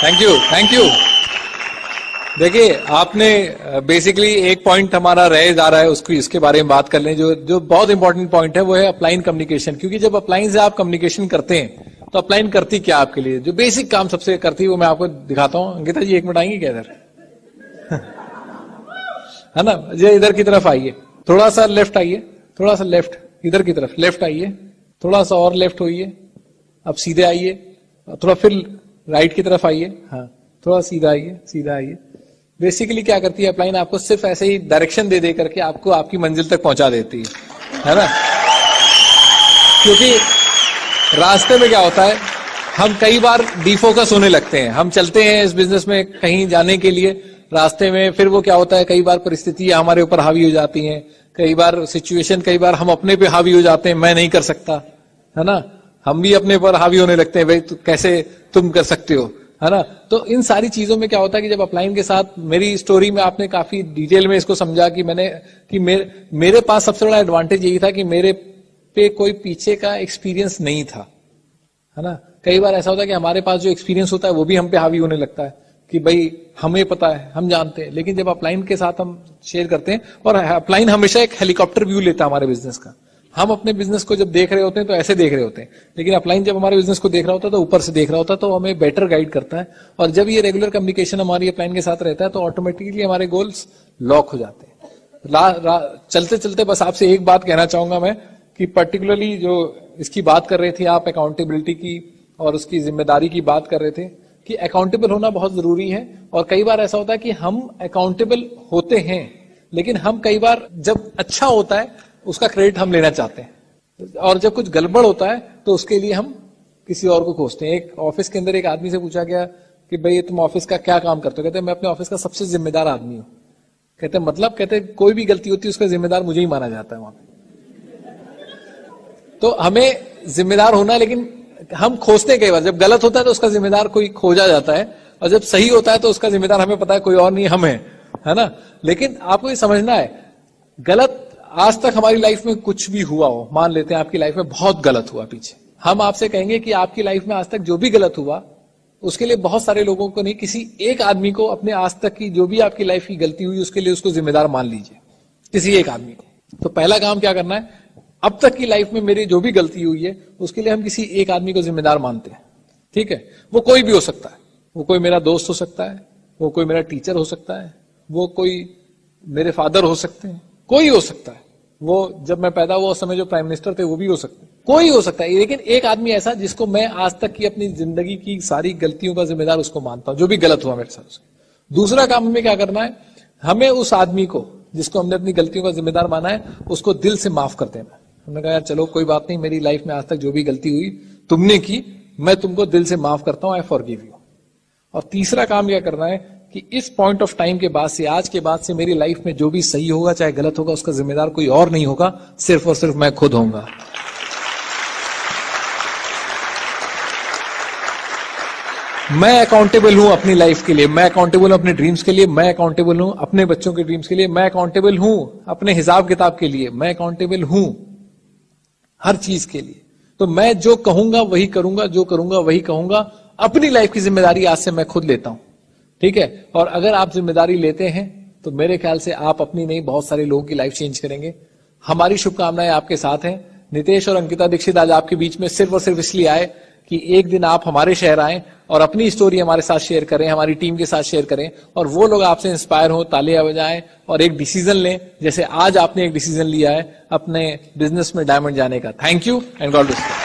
थैंक यू, थैंक यू। देखिए, आपने बेसिकली एक पॉइंट हमारा रह जा रहा है, उसको इसके बारे में बात कर लें। जो बहुत इंपॉर्टेंट पॉइंट है वो है अपलाइन कम्युनिकेशन। क्योंकि जब अपलाइन से आप कम्युनिकेशन करते हैं तो अपलाइन करती क्या आपके लिए, जो बेसिक काम सबसे करती है वो मैं आपको दिखाता हूं। अंकिता जी 1 मिनट आएंगे क्या इधर? है ना, ये इधर की तरफ आइए, थोड़ा सा लेफ्ट आइए, थोड़ा सा लेफ्ट, इधर की तरफ लेफ्ट आइए, थोड़ा सा और लेफ्ट होइए, अब सीधे आइए, थोड़ा फिर राइट की तरफ आइए, हाँ थोड़ा सीधा आइए, सीधा आइए। बेसिकली क्या करती है अपलाइन, आपको सिर्फ ऐसे ही डायरेक्शन दे करके आपको आपकी मंजिल तक पहुंचा देती है ना। क्योंकि रास्ते में क्या होता है, हम कई बार डिफोकस होने लगते हैं। हम चलते हैं इस बिजनेस में कहीं जाने के लिए, रास्ते में फिर वो क्या होता है, कई बार परिस्थितियां हमारे ऊपर हावी हो जाती हैं, कई बार सिचुएशन, कई बार हम अपने पे हावी हो जाते हैं, मैं नहीं कर सकता, है ना। हम भी अपने पर हावी होने लगते हैं, भाई कैसे तुम कर सकते हो, है ना। तो इन सारी चीजों में क्या होता है कि जब अपलाइन के साथ, मेरी स्टोरी में आपने काफी डिटेल में इसको समझा कि मेरे पास सबसे बड़ा एडवांटेज यही था कि मेरे पे कोई पीछे का एक्सपीरियंस नहीं था, है ना। कई बार ऐसा होता है कि हमारे पास जो एक्सपीरियंस होता है वो भी हम पे हावी होने लगता है कि भाई हमें पता है, हम जानते हैं। लेकिन जब अपलाइन के साथ हम शेयर करते हैं, और अपलाइन हमेशा एक हेलीकॉप्टर व्यू लेता है हमारे बिजनेस का। हम अपने बिजनेस को जब देख रहे होते हैं तो ऐसे देख रहे होते हैं, लेकिन अपलाइन जब हमारे बिजनेस को देख रहा होता है तो ऊपर से देख रहा होता है, तो हमें बेटर गाइड करता है। और जब ये रेगुलर कम्युनिकेशन हमारी अपलाइन के साथ रहता है तो ऑटोमेटिकली हमारे गोल्स लॉक हो जाते हैं। चलते चलते बस आपसे एक बात कहना चाहूंगा मैं, कि पर्टिकुलरली जो इसकी बात कर रहे थे आप, अकाउंटेबिलिटी की और उसकी जिम्मेदारी की बात कर रहे थे, कि अकाउंटेबल होना बहुत जरूरी है। और कई बार ऐसा होता है कि हम अकाउंटेबल होते हैं, लेकिन हम कई बार जब अच्छा होता है उसका क्रेडिट हम लेना चाहते हैं, और जब कुछ गड़बड़ होता है तो उसके लिए हम किसी और को खोजते हैं। एक ऑफिस के अंदर एक आदमी से पूछा गया कि भाई तुम ऑफिस का क्या काम करते हो? कहते मैं अपने ऑफिस का सबसे जिम्मेदार आदमी हूं। कहते मतलब, कहते कोई भी गलती होती है उसका जिम्मेदार मुझे ही माना जाता है वहां पे। तो हमें जिम्मेदार होना, लेकिन हम खोजते हैं कई बार, जब गलत होता है तो उसका जिम्मेदार कोई खोजा जाता है, और जब सही होता है तो उसका जिम्मेदार हमें पता है कोई और नहीं, हम है ना। लेकिन आपको ये समझना है, गलत आज तक हमारी लाइफ में कुछ भी हुआ हो, मान लेते हैं आपकी लाइफ में बहुत गलत हुआ पीछे, हम आपसे कहेंगे कि आपकी लाइफ में आज तक जो भी गलत हुआ उसके लिए बहुत सारे लोगों को नहीं, किसी एक आदमी को अपने आज तक की जो भी आपकी लाइफ की गलती हुई उसके लिए उसको जिम्मेदार मान लीजिए, किसी एक आदमी को। तो पहला काम क्या करना है, अब तक की लाइफ में मेरी जो भी गलती हुई है उसके लिए हम किसी एक आदमी को जिम्मेदार मानते हैं, ठीक है। वो कोई भी हो सकता है, वो कोई मेरा दोस्त हो सकता है, वो कोई मेरा टीचर हो सकता है, वो कोई मेरे फादर हो सकते हैं, कोई हो सकता है। वो जब मैं पैदा हुआ उस समय जो प्राइम मिनिस्टर थे वो भी हो सकते हैं, कोई हो सकता है। लेकिन एक आदमी ऐसा जिसको मैं आज तक की अपनी जिंदगी की सारी गलतियों का जिम्मेदार उसको मानता हूं, जो भी गलत हुआ मेरे साथ। दूसरा काम हमें क्या करना है, हमें उस आदमी को जिसको हमने अपनी गलतियों का जिम्मेदार माना है उसको दिल से माफ कर देना। हमने कहा यार चलो कोई बात नहीं, मेरी लाइफ में आज तक जो भी गलती हुई तुमने की, मैं तुमको दिल से माफ करता हूं, आई फॉरगिव यू। और तीसरा काम क्या करना है कि इस पॉइंट ऑफ टाइम के बाद से, आज के बाद से मेरी लाइफ में जो भी सही होगा चाहे गलत होगा उसका जिम्मेदार कोई और नहीं होगा, सिर्फ और सिर्फ मैं खुद होऊंगा। मैं अकाउंटेबल हूं अपनी लाइफ के लिए, मैं अकाउंटेबल हूं अपने ड्रीम्स के लिए, मैं अकाउंटेबल हूं अपने बच्चों के ड्रीम्स के लिए, मैं अकाउंटेबल हूं अपने हिसाब किताब के लिए, मैं अकाउंटेबल हूं हर चीज के लिए। तो मैं जो कहूंगा वही करूंगा, जो करूंगा वही कहूंगा। अपनी लाइफ की जिम्मेदारी आज से मैं खुद लेता हूं, ठीक है। और अगर आप जिम्मेदारी लेते हैं तो मेरे ख्याल से आप अपनी नहीं बहुत सारे लोगों की लाइफ चेंज करेंगे। हमारी शुभकामनाएं आपके साथ हैं। नितेश और अंकिता दीक्षित आज आपके बीच में सिर्फ और सिर्फ इसलिए आए कि एक दिन आप हमारे शहर आए और अपनी स्टोरी हमारे साथ शेयर करें, हमारी टीम के साथ शेयर करें, और वो लोग आपसे इंस्पायर हो, तालियां बजाएं और एक डिसीजन लें, जैसे आज आपने एक डिसीजन लिया है अपने बिजनेस में डायमंड जाने का। Thank you and God bless you.